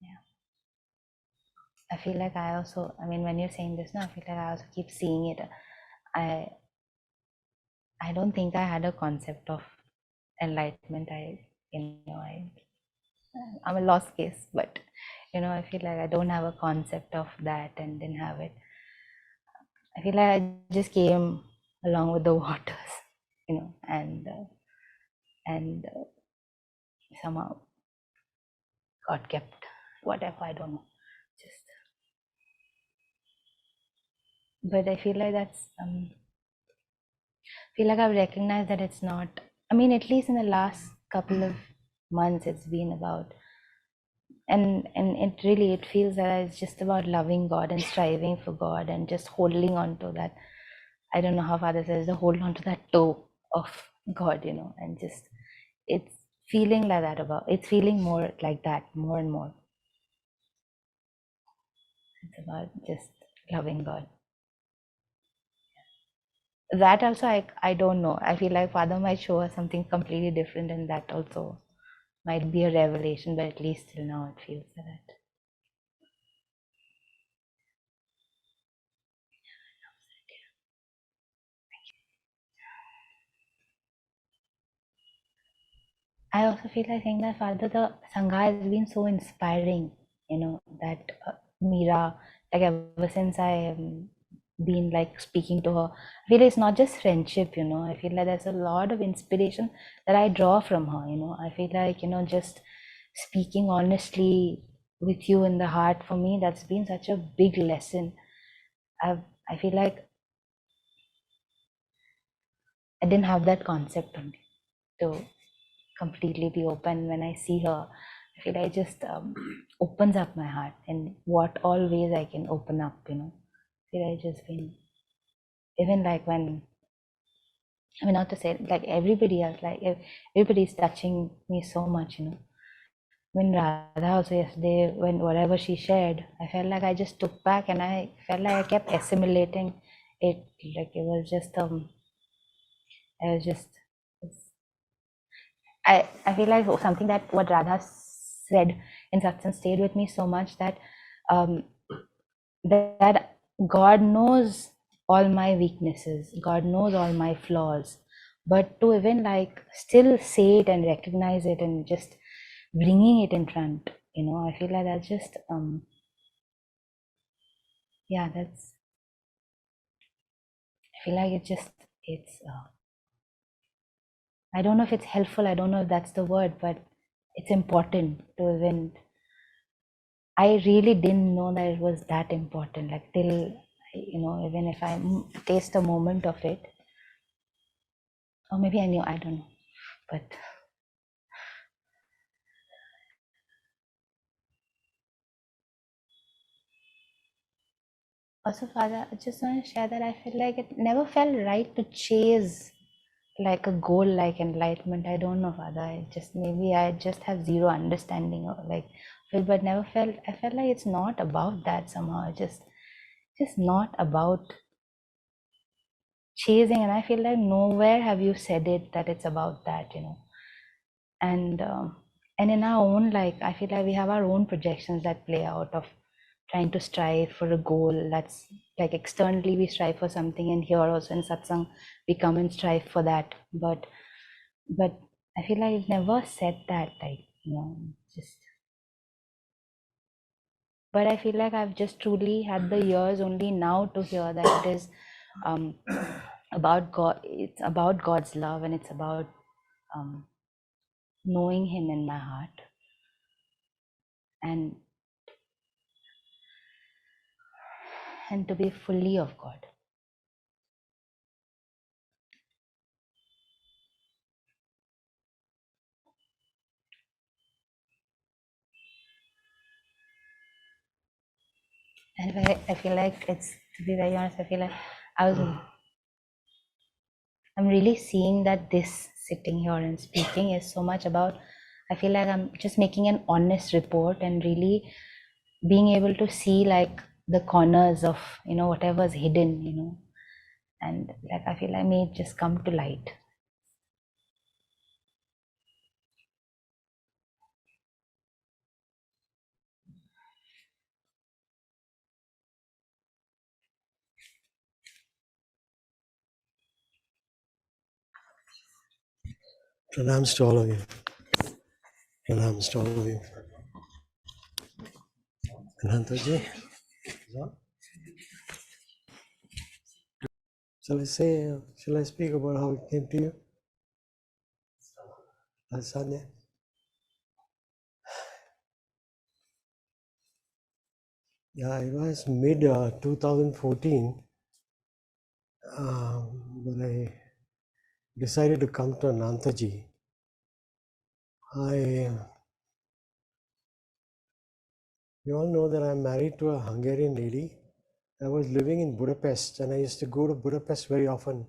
Yeah. I feel like I also, I mean, when you're saying this now, I feel like I also keep seeing it. I I don't think I had a concept of enlightenment. I'm a lost case, but I feel like I don't have a concept of that and didn't have it. I feel like I just came along with the waters, and somehow got kept, whatever, I don't know. Just, but I feel like feel like I've recognized that it's not. I mean, at least in the last couple of months, it's been about, and it feels that it's just about loving God and striving for God and just holding on to that. I don't know how Father says to hold on to that toe of God, and just it's feeling like that about. It's feeling more like that more and more. It's about just loving God. That also I don't know. I feel like Father might show us something completely different, and that also might be a revelation, but at least till now it feels like that. I also feel I think that Father, the Sangha has been so inspiring, that Meera, like ever since I been like speaking to her, I feel it's not just friendship, I feel like there's a lot of inspiration that I draw from her, I feel like, just speaking honestly with you in the heart, for me, that's been such a big lesson. I feel like I didn't have that concept to completely be open. When I see her, I feel like it just opens up my heart in what all ways I can open up, I feel like just been, even like when, I mean, not to say like everybody else, like everybody's touching me so much, When Radha also yesterday, when whatever she shared, I felt like I just took back and I felt like I kept assimilating it. Like it was just, I was just, I feel like something that what Radha said in Satsang stayed with me so much that um, that God knows all my weaknesses, God knows all my flaws, but to even like still say it and recognize it and just bringing it in front, I feel like that's just yeah, that's, I feel like it's I don't know if it's helpful, I don't know if that's the word, but it's important to even, I really didn't know that it was that important, like till, even if I taste a moment of it, or maybe I knew, I don't know, but also, Father, I just want to share that I feel like it never felt right to chase like a goal like enlightenment. I don't know, Father. I just have zero understanding of like feel, but never felt. I felt like it's not about that somehow. Just not about chasing. And I feel like nowhere have you said it that it's about that, you know. And in our own, like, I feel like we have our own projections that play out of trying to strive for a goal that's like externally we strive for something, and here also in satsang we come and strive for that, but I feel like I've never said that, like, you know, just, but I feel like I've just truly had the ears only now to hear that it is um, about God. It's about God's love, and it's about um, knowing Him in my heart, and to be fully of God. And I feel like it's, to be very honest, I feel like I'm really seeing that this sitting here and speaking is so much about, I feel like I'm just making an honest report and really being able to see like the corners of, you know, whatever's hidden, you know, and like I feel like may it just come to light. Pranams to all of you. Pranams to all of you. Ananta-ji, shall I speak about how it came to you? Asanya? Yeah, it was mid 2014 when I decided to come to Ananta-ji. You all know that I'm married to a Hungarian lady. I was living in Budapest and I used to go to Budapest very often.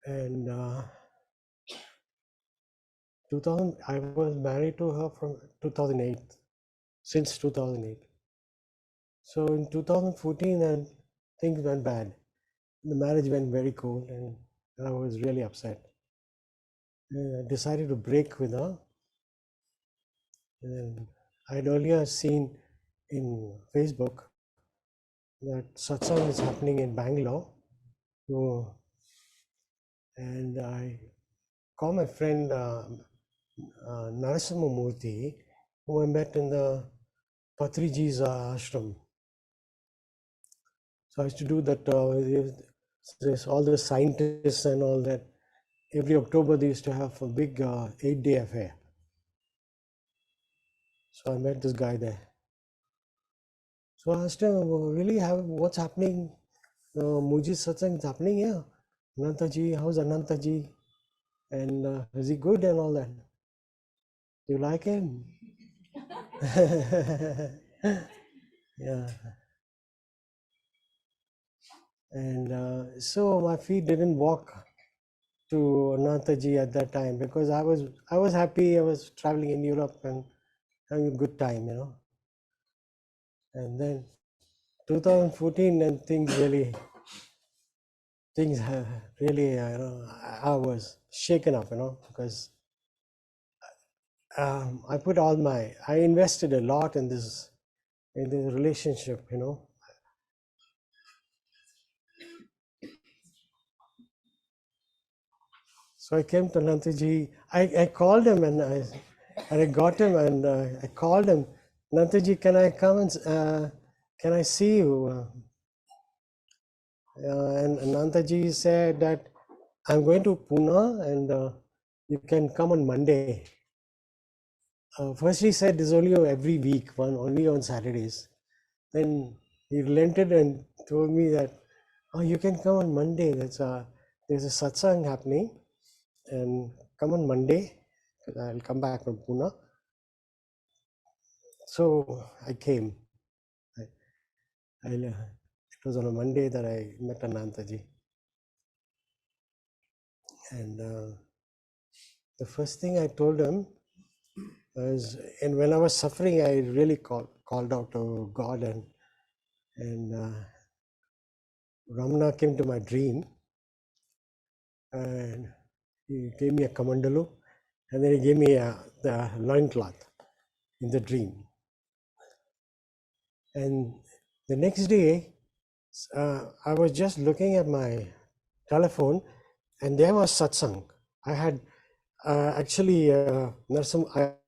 And I was married to her from 2008, since 2008. So in 2014, and things went bad. The marriage went very cold, and I was really upset. And I decided to break with her. And I'd earlier seen in Facebook that Satsang is happening in Bangalore. So, and I called my friend Narasimha Murthy, who I met in the Patriji's ashram. So I used to do that. There's all the scientists and all that. Every October they used to have a big 8-day affair. So I met this guy there. So I asked him, really, what's happening? Muji Satsang is happening here. Ananta-ji, how's Ananta-ji? And is he good and all that? Do you like him? Yeah. And so my feet didn't walk to Ananta-ji at that time because I was happy. I was traveling in Europe and having a good time, you know. And then 2014, and things really, you know, I was shaken up, you know, because I invested a lot in this relationship, you know. So I came to Nantaji. I called him and I got him and I called him. Nantaji, can I come and can I see you? And Nantaji said that I'm going to Pune and you can come on Monday. First he said it's only every week, only on Saturdays. Then he relented and told me that, oh, you can come on Monday. There's a satsang happening, and come on Monday because I'll come back from Pune. So I came. It was on a Monday that I met Anantaji. And the first thing I told him was, and when I was suffering, I really called out to God, and Ramana came to my dream, and he gave me a kamandalu, and then he gave me the loincloth in the dream. And the next day, I was just looking at my telephone, and there was satsang. I had actually, I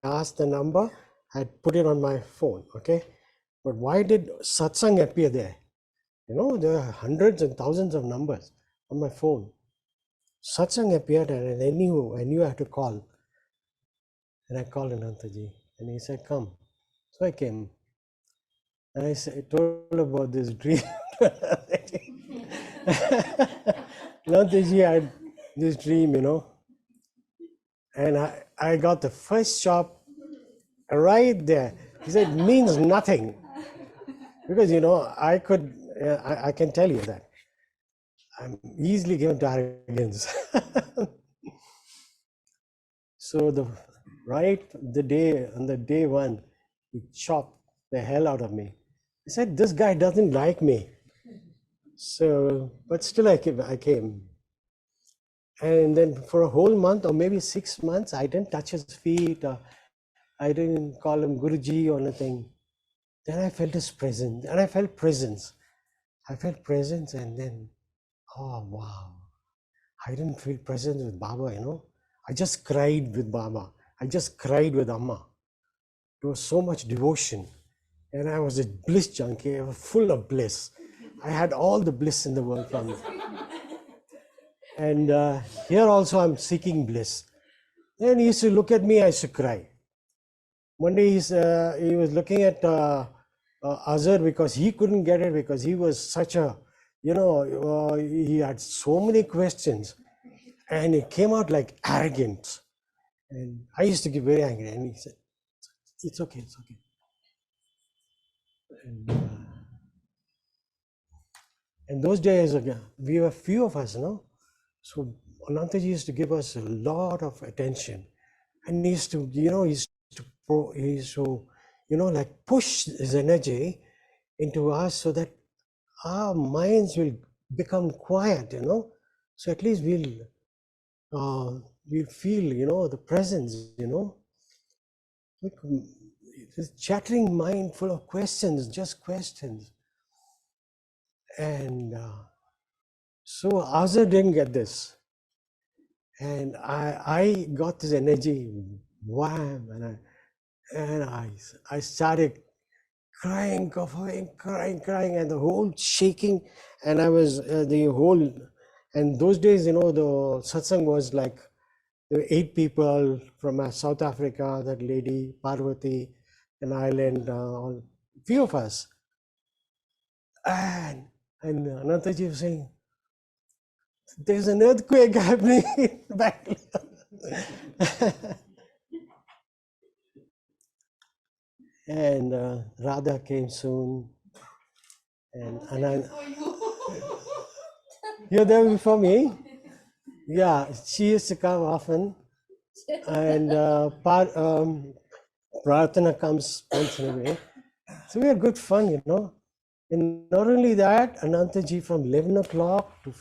asked the number, I had put it on my phone, okay? But why did satsang appear there? You know, there are hundreds and thousands of numbers on my phone. Satsang appeared, and I knew I had to call. And I called Anantaji, and he said, come. So I came. And I told about this dream. Anantaji had this dream, you know. And I got the first shop right there. He said, it means nothing. Because, you know, I can tell you that I'm easily given to arrogance. So on the day one, he chopped the hell out of me. I said, this guy doesn't like me. So, but still I came. And then for a whole month or maybe 6 months, I didn't touch his feet. I didn't call him Guruji or anything. Then I felt his presence, and I felt presence. I felt presence, and then, oh wow. I didn't feel presence with Baba, you know. I just cried with Baba. I just cried with Amma. There was so much devotion. And I was a bliss junkie. I was full of bliss. I had all the bliss in the world from it. And here also I'm seeking bliss. Then he used to look at me, I used to cry. One day he was looking at Azhar because he couldn't get it, because he was such a, you know, he had so many questions. And it came out like arrogance. And I used to get very angry. And he said, it's okay, it's okay. And those days, we were few of us, you know. So Anantaji used to give us a lot of attention. And he used to, you know, like push his energy into us so that our minds will become quiet, you know. So at least we'll feel, you know, the presence, you know. Like, this chattering mind full of questions, just questions. And so Azhar didn't get this. And I got this energy, wham, and I started crying, coughing, crying, and the whole shaking. And I was and those days, you know, the satsang was like, there were 8 people from South Africa, that lady, Parvati, an island, few of us. And Anantaji was saying, there's an earthquake happening in Bangalore. And Radha came soon. And you're there before me? Yeah, she used to come often. And Pratana comes once in a way. So we had good fun, you know. And not only that, Anantaji from 11 o'clock to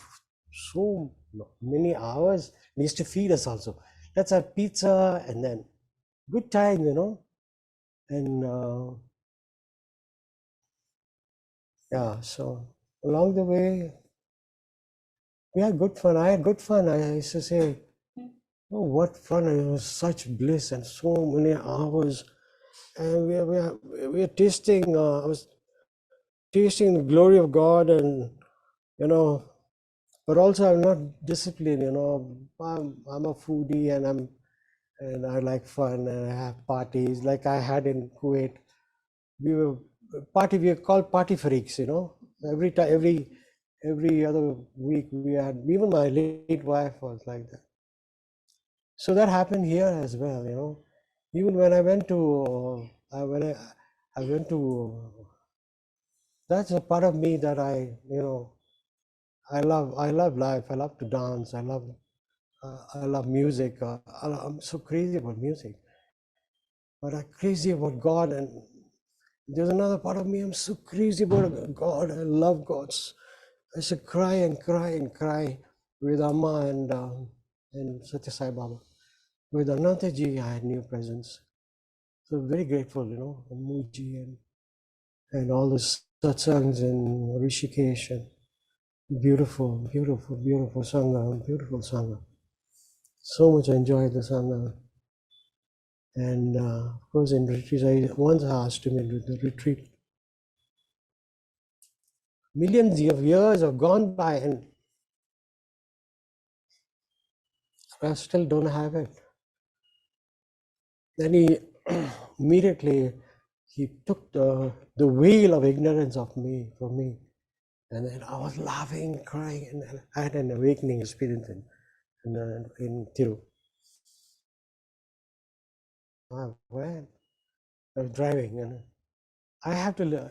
so many hours, he used to feed us also. Let's have pizza, and then good time, you know. And yeah, so along the way, we had good fun. I had good fun. I used to say, oh, what fun. It was such bliss and so many hours. And we are tasting, I was tasting the glory of God, and, you know, but also I'm not disciplined, you know. I'm a foodie, and I like fun, and I have parties like I had in Kuwait. We were called party freaks, you know. Every time, every other week we had, even my late wife was like that. So that happened here as well, you know. Even when I went to, I went to, that's a part of me that I love life. I love to dance. I love I love music. I'm so crazy about music, but I'm crazy about God. And there's another part of me. I'm so crazy about God. I love God. I should cry and cry and cry with Amma and Satya Sai Baba. With Ananta-ji, I had new presence. So very grateful, and Muji and all the satsangs in Rishikesh and beautiful, beautiful, beautiful Sangha, beautiful Sangha. So much I enjoyed the Sangha. And of course, in retreats, I once asked him in the retreat, millions of years have gone by and I still don't have it. Then he immediately he took the veil of ignorance of me from me, and then I was laughing, crying, and I had an awakening experience in Thiru. Where I was driving, and I have to.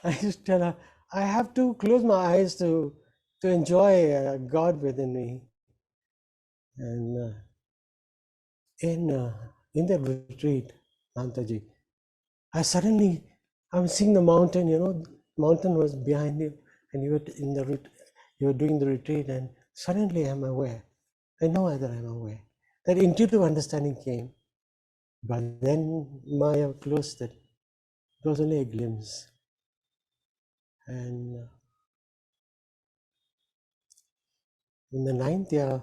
I just tell her I have to close my eyes to enjoy God within me, and in the retreat, Antaji, I'm seeing the mountain. Mountain was behind you, and you were you were doing the retreat, and suddenly I'm aware. I know that I'm aware. That intuitive understanding came, but then Maya closed it. It was only a glimpse, and in the ninth year,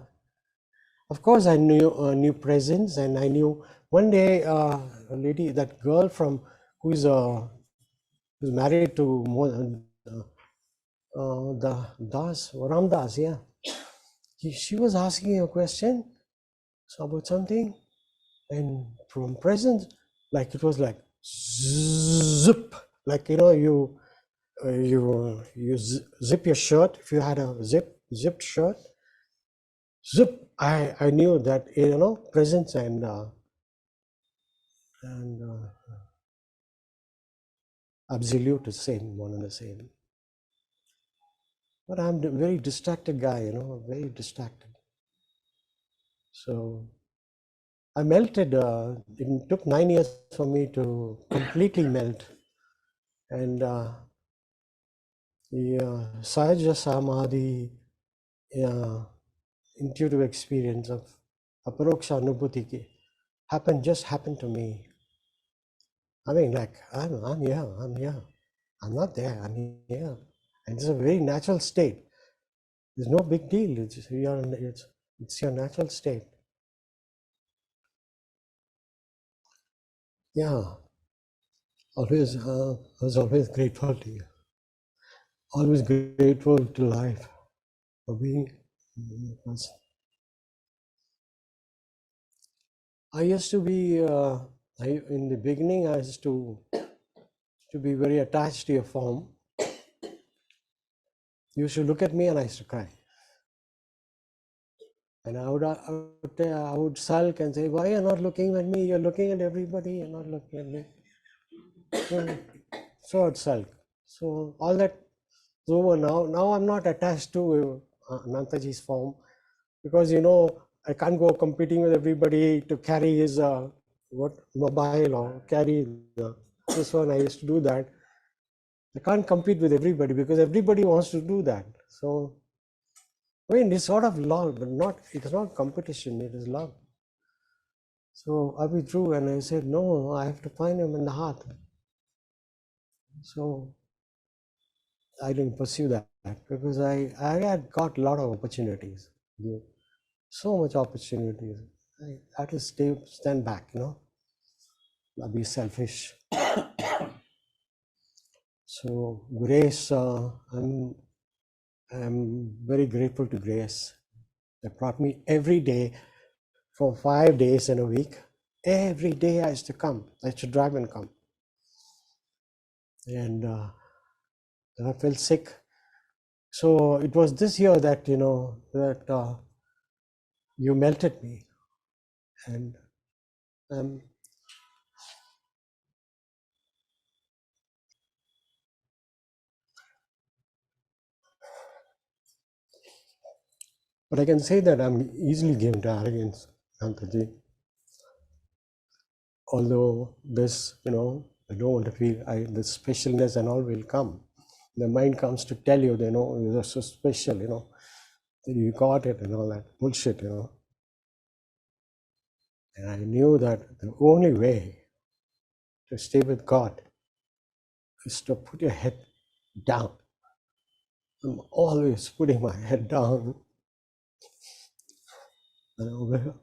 of course, I knew new presence, and I knew one day a lady, that girl from who's married to the Das, Ram Das, yeah. She was asking a question about something, and from presence, like it was like zip, like you zip your shirt if you had a zipped shirt, zip. I knew that presence and absolute is same, one and the same. But I'm a very distracted guy, very distracted. So I melted. It took 9 years for me to completely melt, and the Sahaja Samadhi, intuitive experience of aparoksha anubhuti just happened to me. I mean, like I'm here, I'm not there, I'm here, and it's a very natural state. There's no big deal. It's your natural state. Yeah, always. I was always grateful to you. Always grateful to life for being. I used to be. In the beginning, I used to be very attached to your form. You used to look at me, and I used to cry. And I would sulk and say, "Why you're not looking at me? You're looking at everybody. You're not looking at me." So I'd sulk. So all that is over now. Now I'm not attached to Anantaji's form, because I can't go competing with everybody to carry his mobile or carry this one. I used to do that. I can't compete with everybody because everybody wants to do that. So I mean, it's sort of love, but it's not competition. It is love. So I withdrew and I said, no, I have to find him in the heart. So I didn't pursue that because I had got a lot of opportunities. So much opportunities. I had to stand back, not be selfish. So Grace, I'm very grateful to Grace. They brought me every day for 5 days in a week. Every day I used to come. I used to drive and come. And I felt sick. So it was this year that, you melted me. And But I can say that I'm easily given to arrogance, Antaji. Although this, I don't want to feel the specialness and all will come. The mind comes to tell you, you're so special, that you got it and all that bullshit, And I knew that the only way to stay with God is to put your head down. I'm always putting my head down and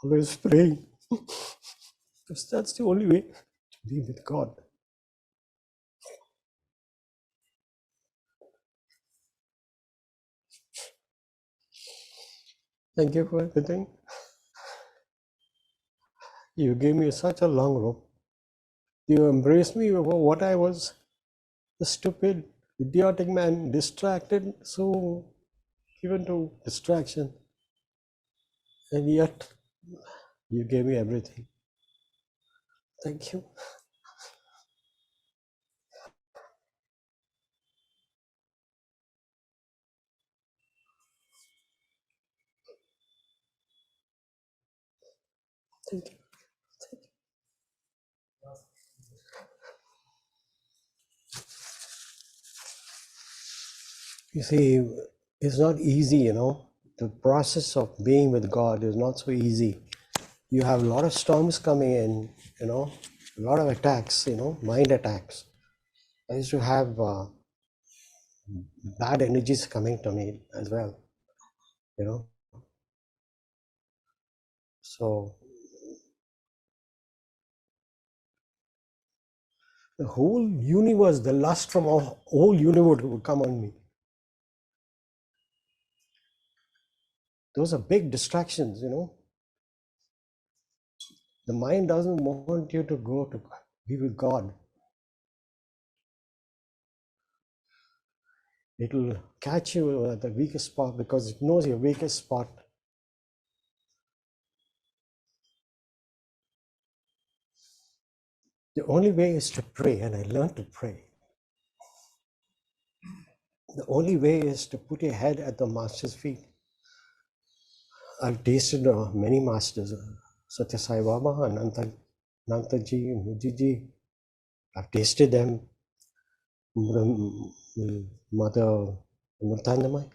always praying. Because that's the only way to be with God. Thank you for everything. You gave me such a long rope. You embraced me for what I was, the stupid, idiotic man, distracted, so given to distraction. And yet, you gave me everything. Thank you. Thank you. You see, it's not easy, The process of being with God is not so easy. You have a lot of storms coming in, a lot of attacks, mind attacks. I used to have bad energies coming to me as well, you know. So the whole universe, the lust from a whole universe would come on me. Those are big distractions, The mind doesn't want you to go to be with God. It'll catch you at the weakest spot because it knows your weakest spot. The only way is to pray, and I learned to pray. The only way is to put your head at the master's feet. I've tasted many masters, Satya Sai Baba, Ananta-Ji, Mujiji. I've tasted them, Mother Murtandamai.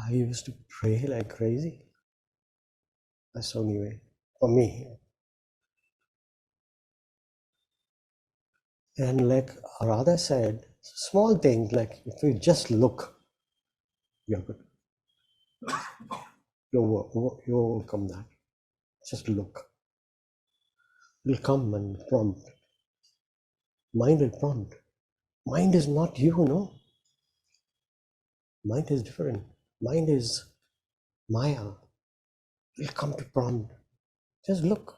I used to pray like crazy. That's the only way for me. And like Radha said, small things like if you just look, you're good. You'll overcome that. Just look. It'll come and prompt. Mind will prompt. Mind is not you, no. Mind is different. Mind is Maya. It'll come to prompt. Just look.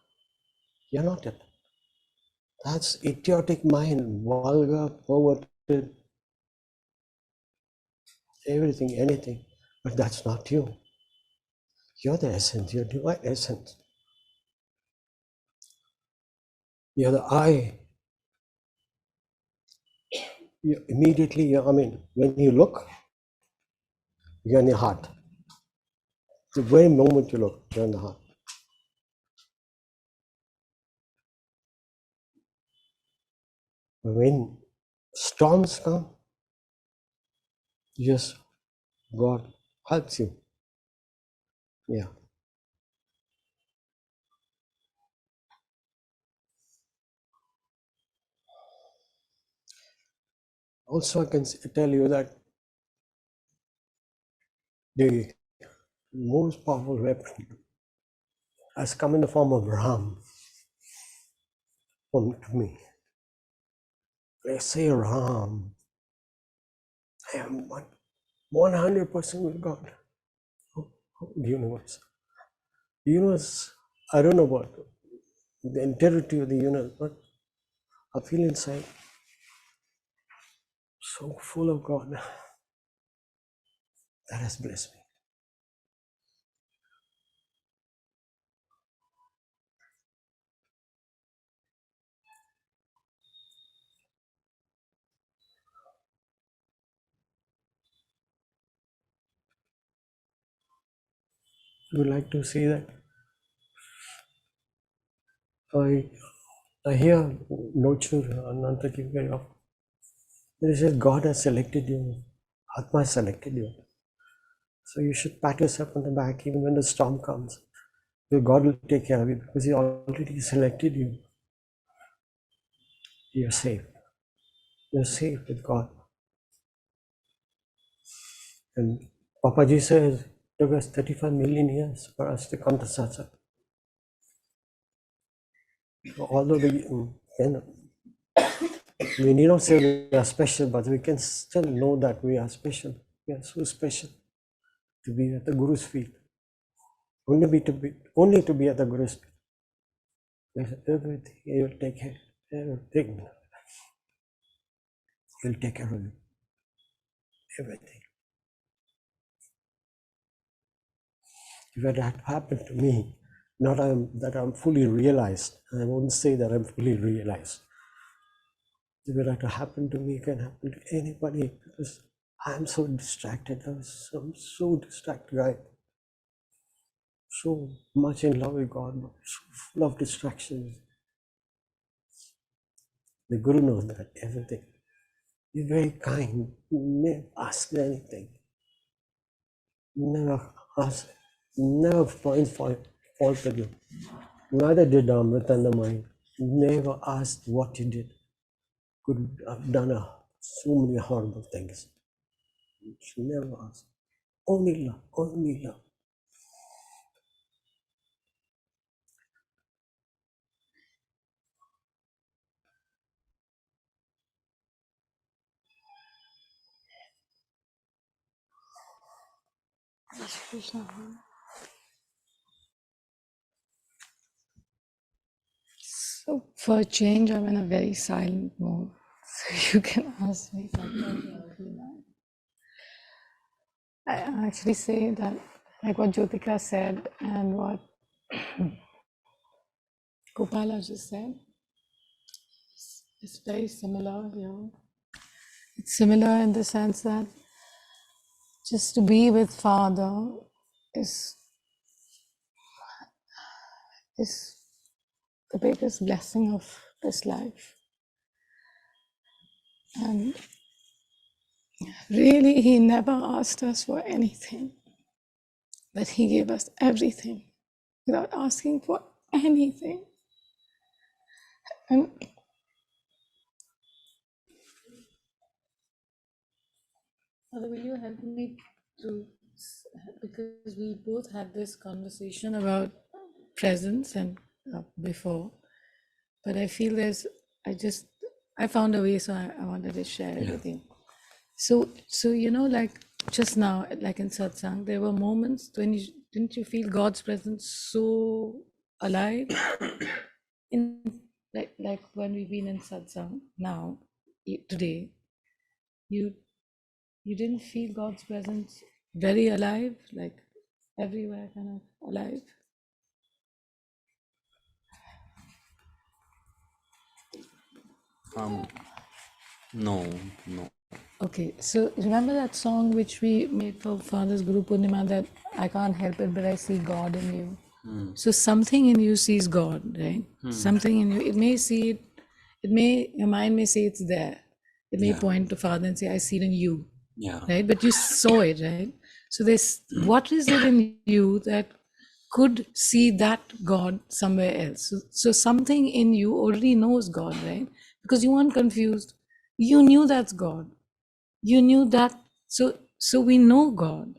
You're not it. That's idiotic mind, vulgar, perverted, everything, anything. But that's not you. You're the essence, you're divine essence. You're the I. You immediately, when you look, you're in your heart. The very moment you look, you're in the heart. When storms come, yes, God helps you. Yeah. Also, I can tell you that the most powerful weapon has come in the form of Ram to me. When I say Ram, I am 100% with God. The universe. The universe, I don't know about the entirety of the universe, but I feel inside so full of God. That has blessed me. I would like to say that I hear Nochur Ananta-Part very often. He says God has selected you, Atma has selected you. So you should pat yourself on the back even when the storm comes. So God will take care of you because He already selected you. You're safe. You're safe with God. And Papaji says it took us 35 million years for us to come to Satsang. So although we need not say we are special, but we can still know that we are special. We are so special to be at the Guru's feet. Only to be at the Guru's feet. Everything He will take care. Everything. He'll take care of you. Everything. If it had happened to me, not that I'm fully realized, I won't say that I'm fully realized. If it had happened to me, it can happen to anybody because I'm so distracted. I'm so distracted, right? So much in love with God, but so full of distractions. The Guru knows that, everything. He's very kind. He never asks anything. Never asks, never finds fault with you. Neither did Amritanda mind. Never asked what you did. Could have done so many horrible things. She never asked. Only love, only love. So for a change, I'm in a very silent mode. So you can ask me something. I actually say that, like what Jyotika said and what Gopala just said, it's very similar, you know. It's similar in the sense that just to be with Father is the biggest blessing of this life. And really, He never asked us for anything, but He gave us everything without asking for anything. And Father, will you help me to, because we both had this conversation about presence and before, but I feel I found a way, so I wanted to share it with you. So you know, like just now, like in Satsang, there were moments when didn't you feel God's presence so alive? In like when we've been in Satsang now, today, you didn't feel God's presence very alive, like everywhere kind of alive? No. Okay, so remember that song which we made for Father's Guru Purnima, that I can't help it, but I see God in you. So something in you sees God, right? Something in you, it may see it, your mind may say it's there. It may point to Father and say, I see it in you. Yeah. Right? But you saw it, right? So what is it in you that could see that God somewhere else? So something in you already knows God, right? Because you weren't confused. You knew that's God. You knew that. So we know God.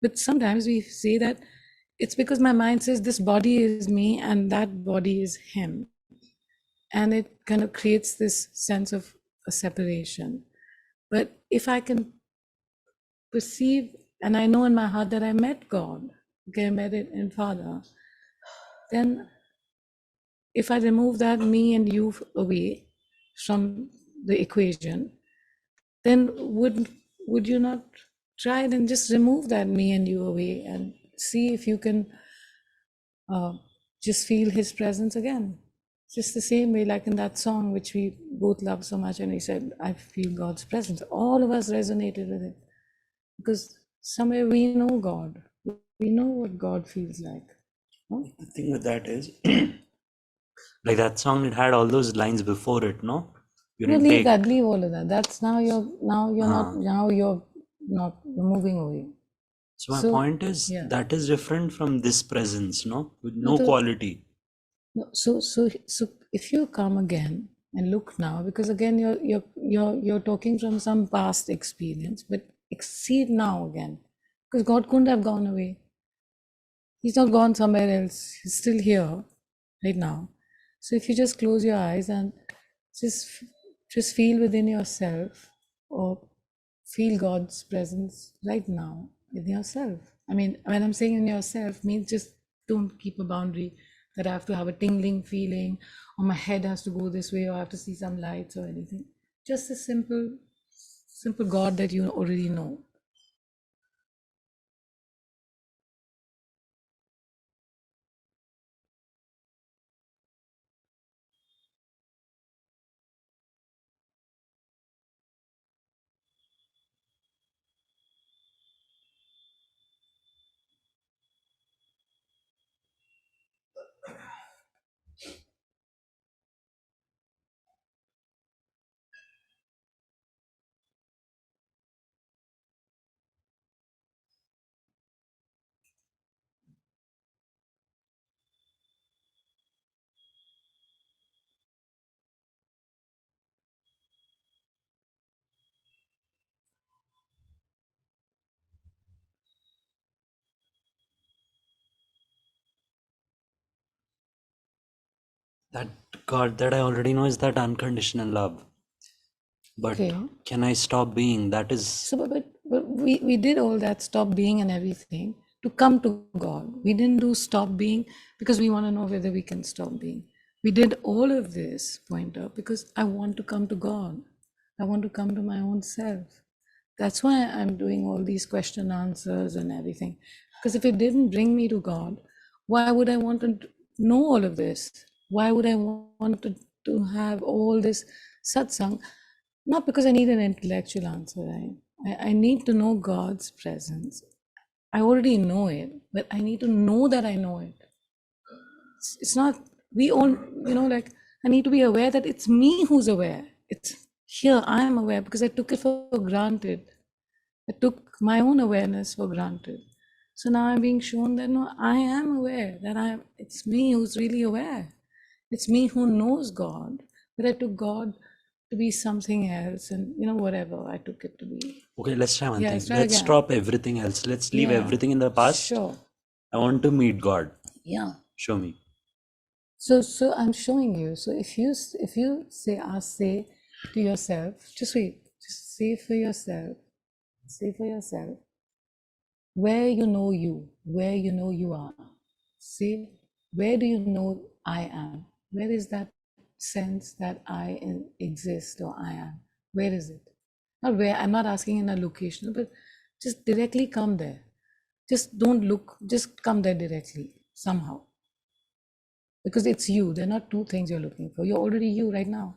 But sometimes we say that it's because my mind says this body is me and that body is him. And it kind of creates this sense of a separation. But if I can perceive, and I know in my heart that I met God, okay, I met it in Father, then if I remove that me and you away from the equation, then would you not try it and just remove that me and you away and see if you can just feel His presence again? Just the same way, like in that song which we both love so much, and he said, I feel God's presence. All of us resonated with it because somewhere we know God. we know what God feels like. No? The thing with that is, like that song, it had all those lines before it, no? You No, didn't leave take. that, leave all of that. That's you're moving away. So my So, point is, yeah. that is different from this presence, no? With No, no the- quality. No, so if you come again and look now, because again you're talking from some past experience, but see it now again, because God couldn't have gone away. He's not gone somewhere else. He's still here, right now. So if you just close your eyes and just feel within yourself, or feel God's presence right now in yourself. I mean, when I'm saying in yourself, means just don't keep a boundary that I have to have a tingling feeling, or my head has to go this way, or I have to see some lights or anything. Just a simple God that you already know. That God that I already know is that unconditional love. But Okay. can I stop being? That is. So, but we did all that, stop being and everything, to come to God. We didn't do stop being because we want to know whether we can stop being. We did all of this, Pointer, because I want to come to God. I want to come to my own self. That's why I'm doing all these question answers and everything. Because if it didn't bring me to God, why would I want to know all of this? Why would I want to have all this satsang? Not because I need an intellectual answer. I need to know God's presence. I already know it, but I need to know that I know it. It's not, we all, like, I need to be aware that it's me who's aware. It's here, I am aware because I took it for granted. I took my own awareness for granted. So now I'm being shown that no, I am aware that it's me who's really aware. It's me who knows God, but I took God to be something else, and whatever I took it to be. Okay, let's try one Yeah, thing. let's try Let's again. stop everything else. Let's leave Yeah. everything in the past. Sure. I want to meet God. Yeah. Show me. So I'm showing you. So if you say to yourself, just wait, just say for yourself, where you know you are. Say, where do you know I am? Where is that sense that I exist or I am? Where is it? Not where, I'm not asking in a location, but just directly come there. Just don't look, just come there directly, somehow. Because it's you. There are not two things you're looking for. You're already you right now.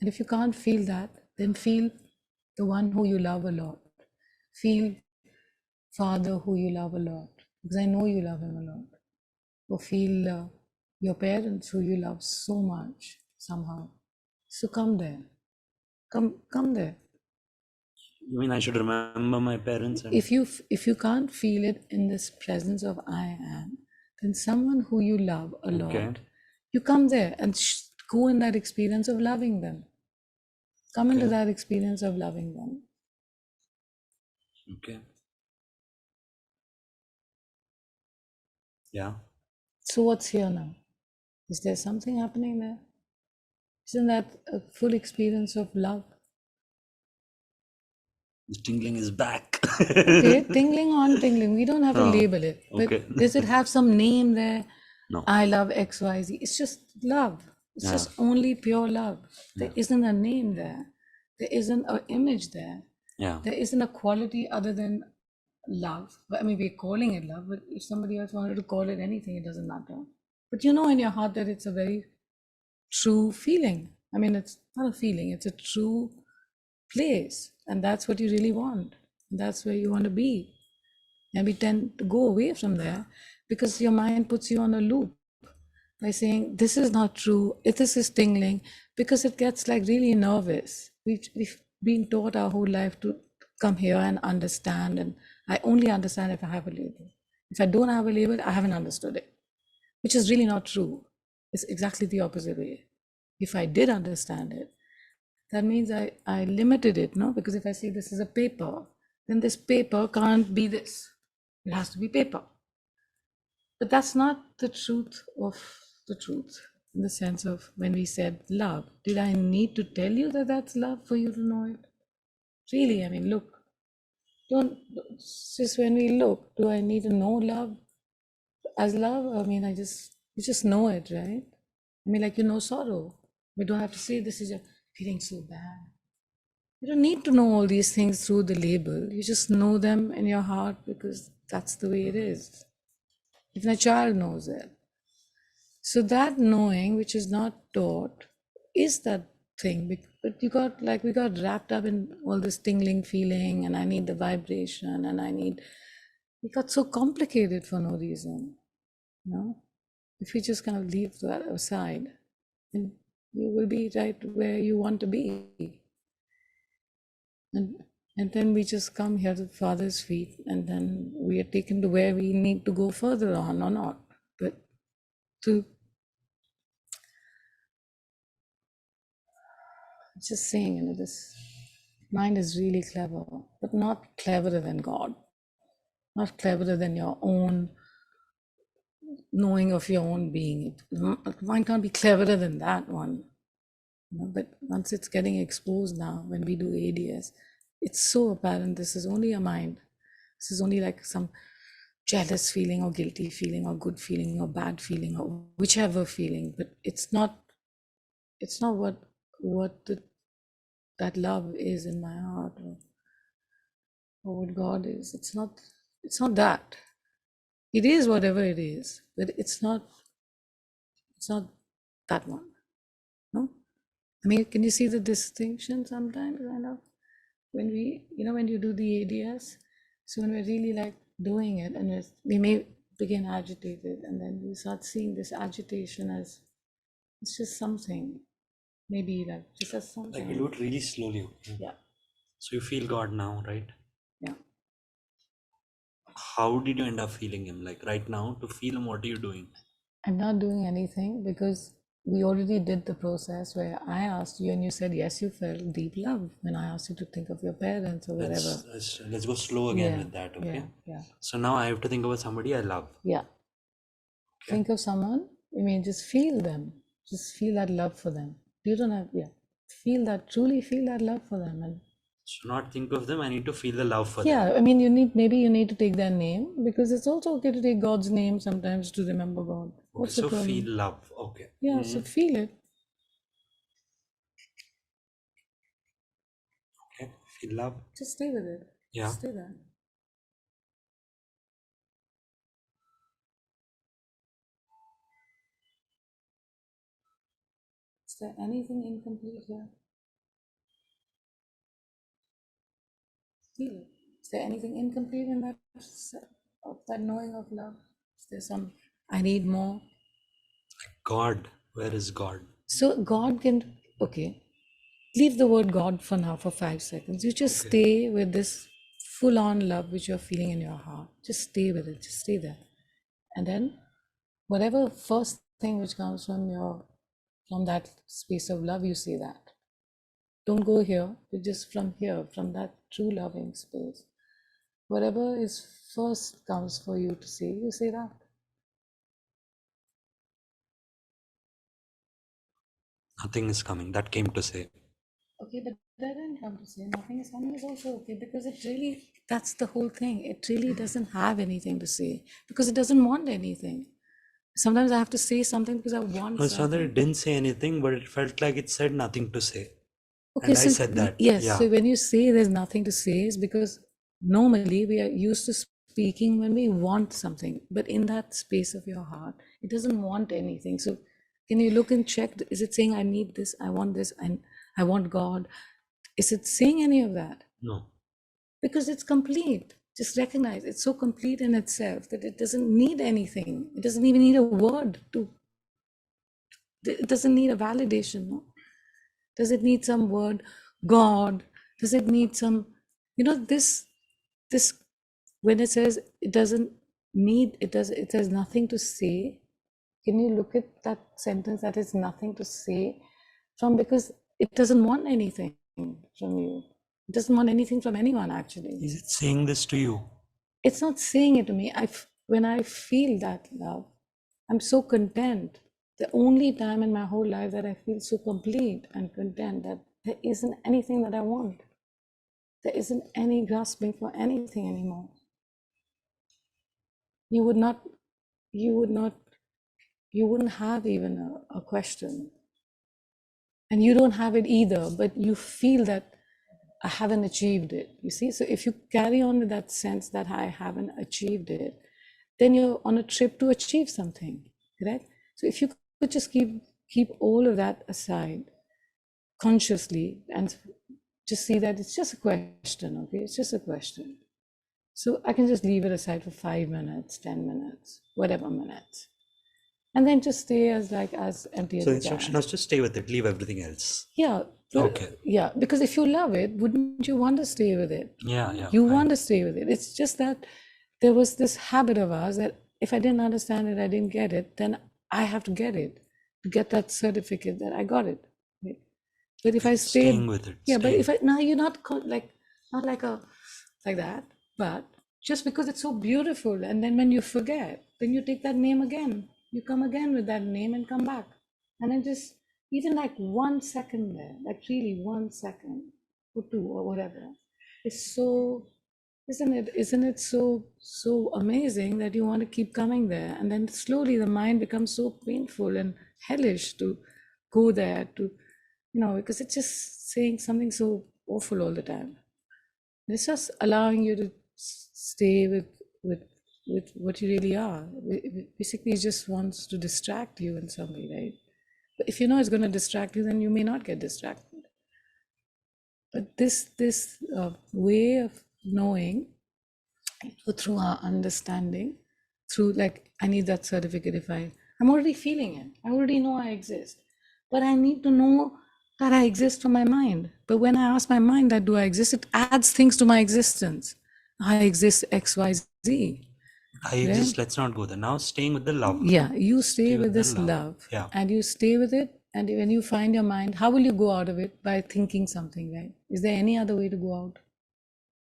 And if you can't feel that, then feel the one who you love a lot. Feel Father who you love a lot, because I know you love him a lot. Or feel your parents who you love so much somehow. So come there. Come there. You mean I should remember my parents? And If you can't feel it in this presence of I am, then someone who you love a lot, you come there and go in that experience of loving them. Come into that experience of loving them. Okay. Yeah. So what's here now? Is there something happening there? Isn't that a full experience of love? The tingling is back. Okay, tingling on tingling. We don't have to label it. But okay. does it have some name there? No. I love XYZ. It's just love. It's just only pure love. There isn't a name there. There isn't an image there. Yeah. There isn't a quality other than love. I mean, we're calling it love, but if somebody else wanted to call it anything, it doesn't matter. But you know in your heart that it's a very true feeling. I mean, it's not a feeling, it's a true place. And that's what you really want. That's where you want to be. And we tend to go away from there because your mind puts you on a loop by saying, this is not true, this is tingling, because it gets like really nervous. We've been taught our whole life to come here and understand, and I only understand if I have a label. If I don't have a label, I haven't understood it, which is really not true. It's exactly the opposite way. If I did understand it, that means I limited it, no? Because if I say this is a paper, then this paper can't be this. It has to be paper. But that's not the truth of the truth, in the sense of when we said love. Did I need to tell you that that's love for you to know it? Really, I mean, look. Just when we look, do I need to know love as love? I mean, you just know it, right? I mean, like you know sorrow. We don't have to say this is feeling so bad. You don't need to know all these things through the label. You just know them in your heart because that's the way it is. Even a child knows it. So that knowing, which is not taught, is that thing. But we got wrapped up in all this tingling feeling, and I need the vibration, and we got so complicated for no reason. You know, if we just kind of leave that aside, then you will be right where you want to be. And then we just come here to Father's feet, and then we are taken to where we need to go further on or not. But to just saying, you know, this mind is really clever, but not cleverer than God, not cleverer than your own knowing of your own being. Mind can't be cleverer than that one. You know, but once it's getting exposed now, when we do ADS, it's so apparent this is only a mind. This is only like some jealous feeling or guilty feeling or good feeling or bad feeling or whichever feeling, but it's not that love is in my heart, or what God is. It's not that. It is whatever it is, but it's not that one. No? I mean, can you see the distinction sometimes, kind of? When when you do the ADS, so when we're really like doing it, and we may begin agitated, and then we start seeing this agitation as it's just something, maybe like just as something. Like we do it really slowly. Yeah. So you feel God now, right? Yeah. How did you end up feeling Him? Like right now, to feel Him, what are you doing? I'm not doing anything because we already did the process where I asked you and you said yes, you felt deep love when I asked you to think of your parents or whatever. Let's go slow again with that, okay? Yeah. So now I have to think about somebody I love. Yeah. Okay. Think of someone, I mean, just feel them. Just feel that love for them. You don't have, truly feel that love for them. And So not think of them, I need to feel the love for them. yeah, I mean, maybe you need to take their name, because it's also okay to take God's name sometimes to remember God. What's the So problem? feel love, okay. Yeah, so feel it. Okay, feel love. Just stay with it. Yeah. Just stay there. Is there anything incomplete here? Feel it. Is there anything incomplete in that knowing of love? Is there some, I need more? God, where is God? So God can, okay, leave the word God for now for 5 seconds. You just stay with this full-on love which you're feeling in your heart. Just stay with it. Just stay there. And then whatever first thing which comes from that space of love, you say that. Don't go here, but just from here, from that true loving space. Whatever is first comes for you to say, you say that. Nothing is coming. That came to say. Okay, but that didn't come to say nothing is coming is also okay, because it really, that's the whole thing. It really doesn't have anything to say because it doesn't want anything. Sometimes I have to say something because I want No, it's not that something. it didn't say anything, but it felt like it said nothing to say. Okay, And I so said that. yes, Yeah. so when you say there's nothing to say, is because normally we are used to speaking when we want something, but in that space of your heart, it doesn't want anything. So can you look and check, is it saying I need this, I want this, and I want God? Is it saying any of that? No. Because it's complete. Just recognize it's so complete in itself that it doesn't need anything. It doesn't even need a word to, it doesn't need a validation. No? Does it need some word? God? Does it need some, this, when it says it doesn't need, it has nothing to say. Can you look at that sentence that is nothing to say from, because it doesn't want anything from you. It doesn't want anything from anyone, actually. Is it saying this to you? It's not saying it to me. When I feel that love, I'm so content. The only time in my whole life that I feel so complete and content, that there isn't anything that I want. There isn't any grasping for anything anymore. You wouldn't have even a question. And you don't have it either, but you feel that I haven't achieved it. You see? So if you carry on with that sense that I haven't achieved it, then you're on a trip to achieve something, correct? So if you could just keep all of that aside consciously and just see that it's just a question, okay? It's just a question. So I can just leave it aside for 5 minutes, 10 minutes, whatever minutes. And then just stay as empty as So you instruction can. was just stay with it, leave everything else. Yeah. Okay. Yeah, because if you love it, wouldn't you want to stay with it? Yeah. You want to stay with it. It's just that there was this habit of ours that if I didn't understand it, I didn't get it, then I have to get it, to get that certificate that I got it. Right? But if I stay, Staying with it. yeah, but staying. if I, now you're not like that, but just because it's so beautiful, and then when you forget, then you take that name again. You come again with that name and come back. And then just even like 1 second there, like really 1 second or 2 or whatever. It's so, isn't it so amazing that you want to keep coming there? And then slowly the mind becomes so painful and hellish to go there, to, because it's just saying something so awful all the time. It's just allowing you to stay with what you really are. Basically, it just wants to distract you in some way, right? But if you know it's going to distract you, then you may not get distracted. But this way of knowing, through our understanding, through I need that certificate. If I'm already feeling it, I already know I exist, but I need to know that I exist from my mind. But when I ask my mind that do I exist, it adds things to my existence. I exist X, Y, Z. Let's not go there. Now staying with the love. Yeah, you stay with this love. Yeah. And you stay with it. And when you find your mind, how will you go out of it? By thinking something, right? Is there any other way to go out?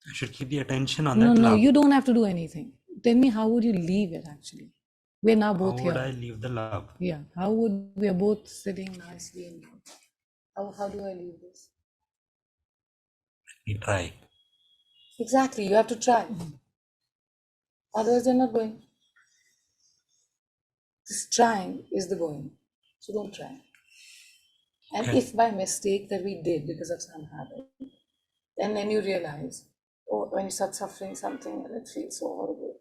I should keep the attention on No, that love. you don't have to do anything. Tell me, how would you leave it actually? We're now both How here. would I leave the love? Yeah, how would we are both sitting nicely in here? How do I leave this? Let me try. Exactly, you have to try. Otherwise, they're not going. This trying is the going. So don't try. And Okay. if by mistake that we did because of some habit, and then you realize, or when you start suffering something and it feels so horrible,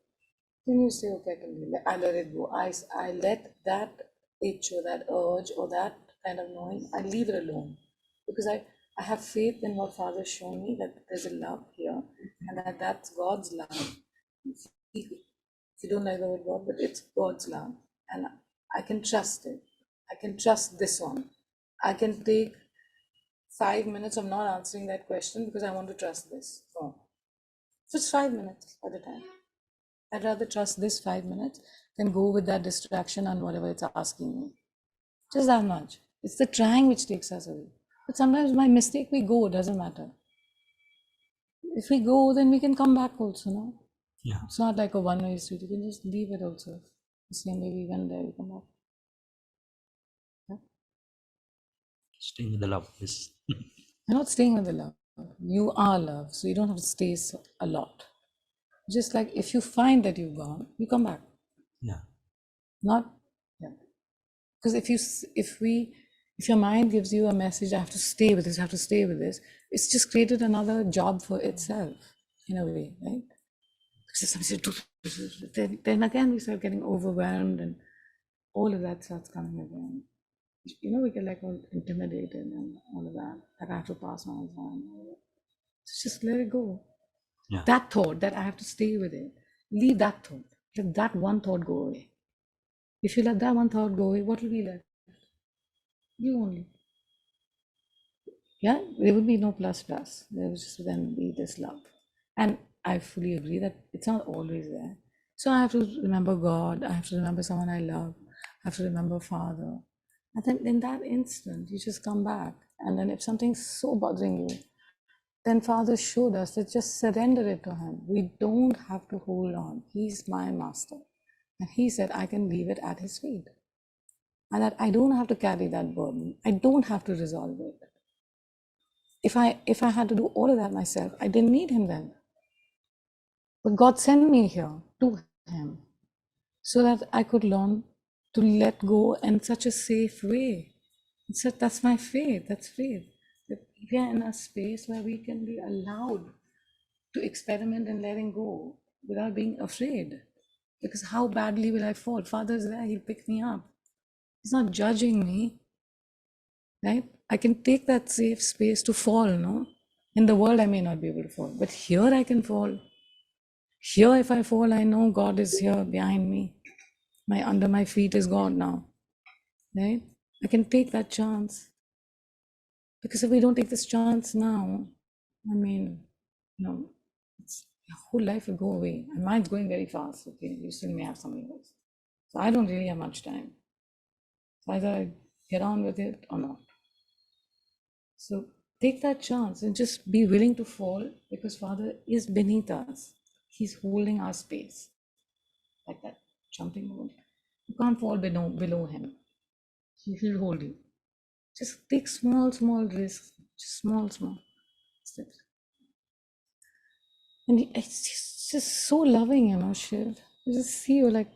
then you say, okay, I let it go. I let that itch or that urge or that kind of knowing, I leave it alone. Because I have faith in what Father's shown me, that there's a love here and that's God's love. If you don't like the word God, but it's God's love. And I can trust it. I can trust this one. I can take 5 minutes of not answering that question because I want to trust this. Oh. Just 5 minutes at a time. I'd rather trust this 5 minutes than go with that distraction and whatever it's asking me. Just that much. It's the trying which takes us away. But sometimes by mistake we go, it doesn't matter. If we go, then we can come back also, no? Yeah. It's not like a one-way street. You can just leave it also. The same way we went there, we come back. Yeah? Staying with the love. Yes. You're not staying with the love. You are love, so you don't have to stay a lot. Just like if you find that you've gone, you come back. Yeah. Not, yeah. Because if If your mind gives you a message, I have to stay with this, I have to stay with this, it's just created another job for itself, in a way, right? Then again we start getting overwhelmed and all of that starts coming again. We get like all intimidated and all of that. Like I have to pass my exam. So just let it go. Yeah. That thought that I have to stay with it, leave that thought. Let that one thought go away. If you let that one thought go away, what will be left? You only. Yeah, there will be no plus. There will just then be this love. And I fully agree that it's not always there. So I have to remember God, I have to remember someone I love, I have to remember Father. And then in that instant, you just come back. And then if something's so bothering you, then Father showed us that just surrender it to Him. We don't have to hold on. He's my master. And He said, I can leave it at His feet. And that I don't have to carry that burden. I don't have to resolve it. If I had to do all of that myself, I didn't need Him then. But God sent me here to Him so that I could learn to let go in such a safe way. So that's my faith. That's faith. That we are in a space where we can be allowed to experiment in letting go without being afraid. Because how badly will I fall? Father's there, He'll pick me up. He's not judging me, right? I can take that safe space to fall, no? In the world, I may not be able to fall, but here I can fall. Here, if I fall, I know God is here behind me. Under my feet is God now, right? I can take that chance. Because if we don't take this chance now, I mean, your whole life will go away. And mine's going very fast, okay? You still may have something else. So I don't really have much time. So either I get on with it or not. So take that chance and just be willing to fall because Father is beneath us. He's holding our space. Like that jumping moon. You can't fall below Him. He'll hold you. Just take small risks. Just small steps. And it's just so loving, Shiv. You just see you like,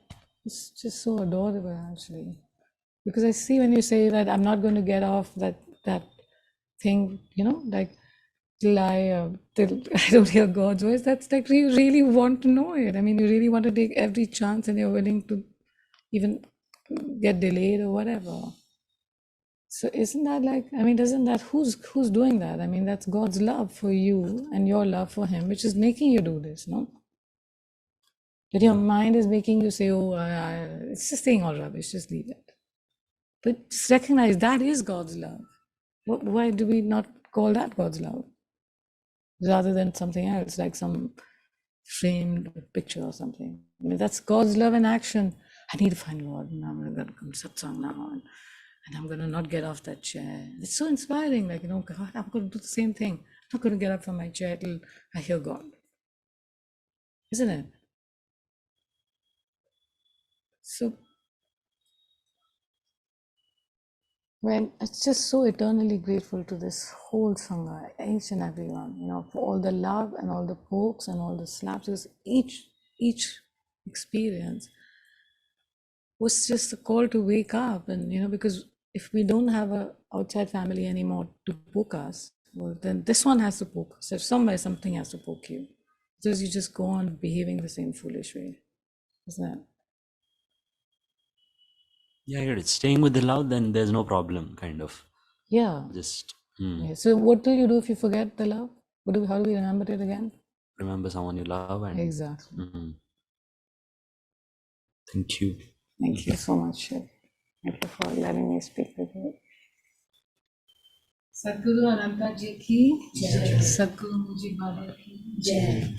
it's just so adorable actually. Because I see when you say that I'm not going to get off that thing, like till I don't hear God's voice, that's like you really want to know it. I mean, you really want to take every chance and you're willing to even get delayed or whatever. So isn't that like, I mean, doesn't that, who's doing that? I mean, that's God's love for you and your love for Him, which is making you do this, no? That your mind is making you say, oh, it's just saying all rubbish, just leave it. But just recognize that is God's love. Why do we not call that God's love? Rather than something else, like some framed picture or something. I mean, that's God's love in action. I need to find God, and I'm going to come to Satsang now, and I'm going to not get off that chair. It's so inspiring, like, God, I'm going to do the same thing. I'm not going to get up from my chair till I hear God. Isn't it? So, well, it's just so eternally grateful to this whole Sangha, each and every one, for all the love and all the pokes and all the slaps. Because each experience was just a call to wake up. And, because if we don't have a outside family anymore to poke us, well, then this one has to poke us. If somewhere something has to poke you. Because you just go on behaving the same foolish way. Isn't it? Yeah, it's staying with the love, then there's no problem, kind of. Yeah. Just Yeah. So what will you do if you forget the love? How do we remember it again? remember someone you love and Exactly. Thank you. Thank you so much, Shiv. Thank you for letting me speak with you. Sadhguru Ananta Ji ki Jai. Sadhguru Muji Baba ki Jai.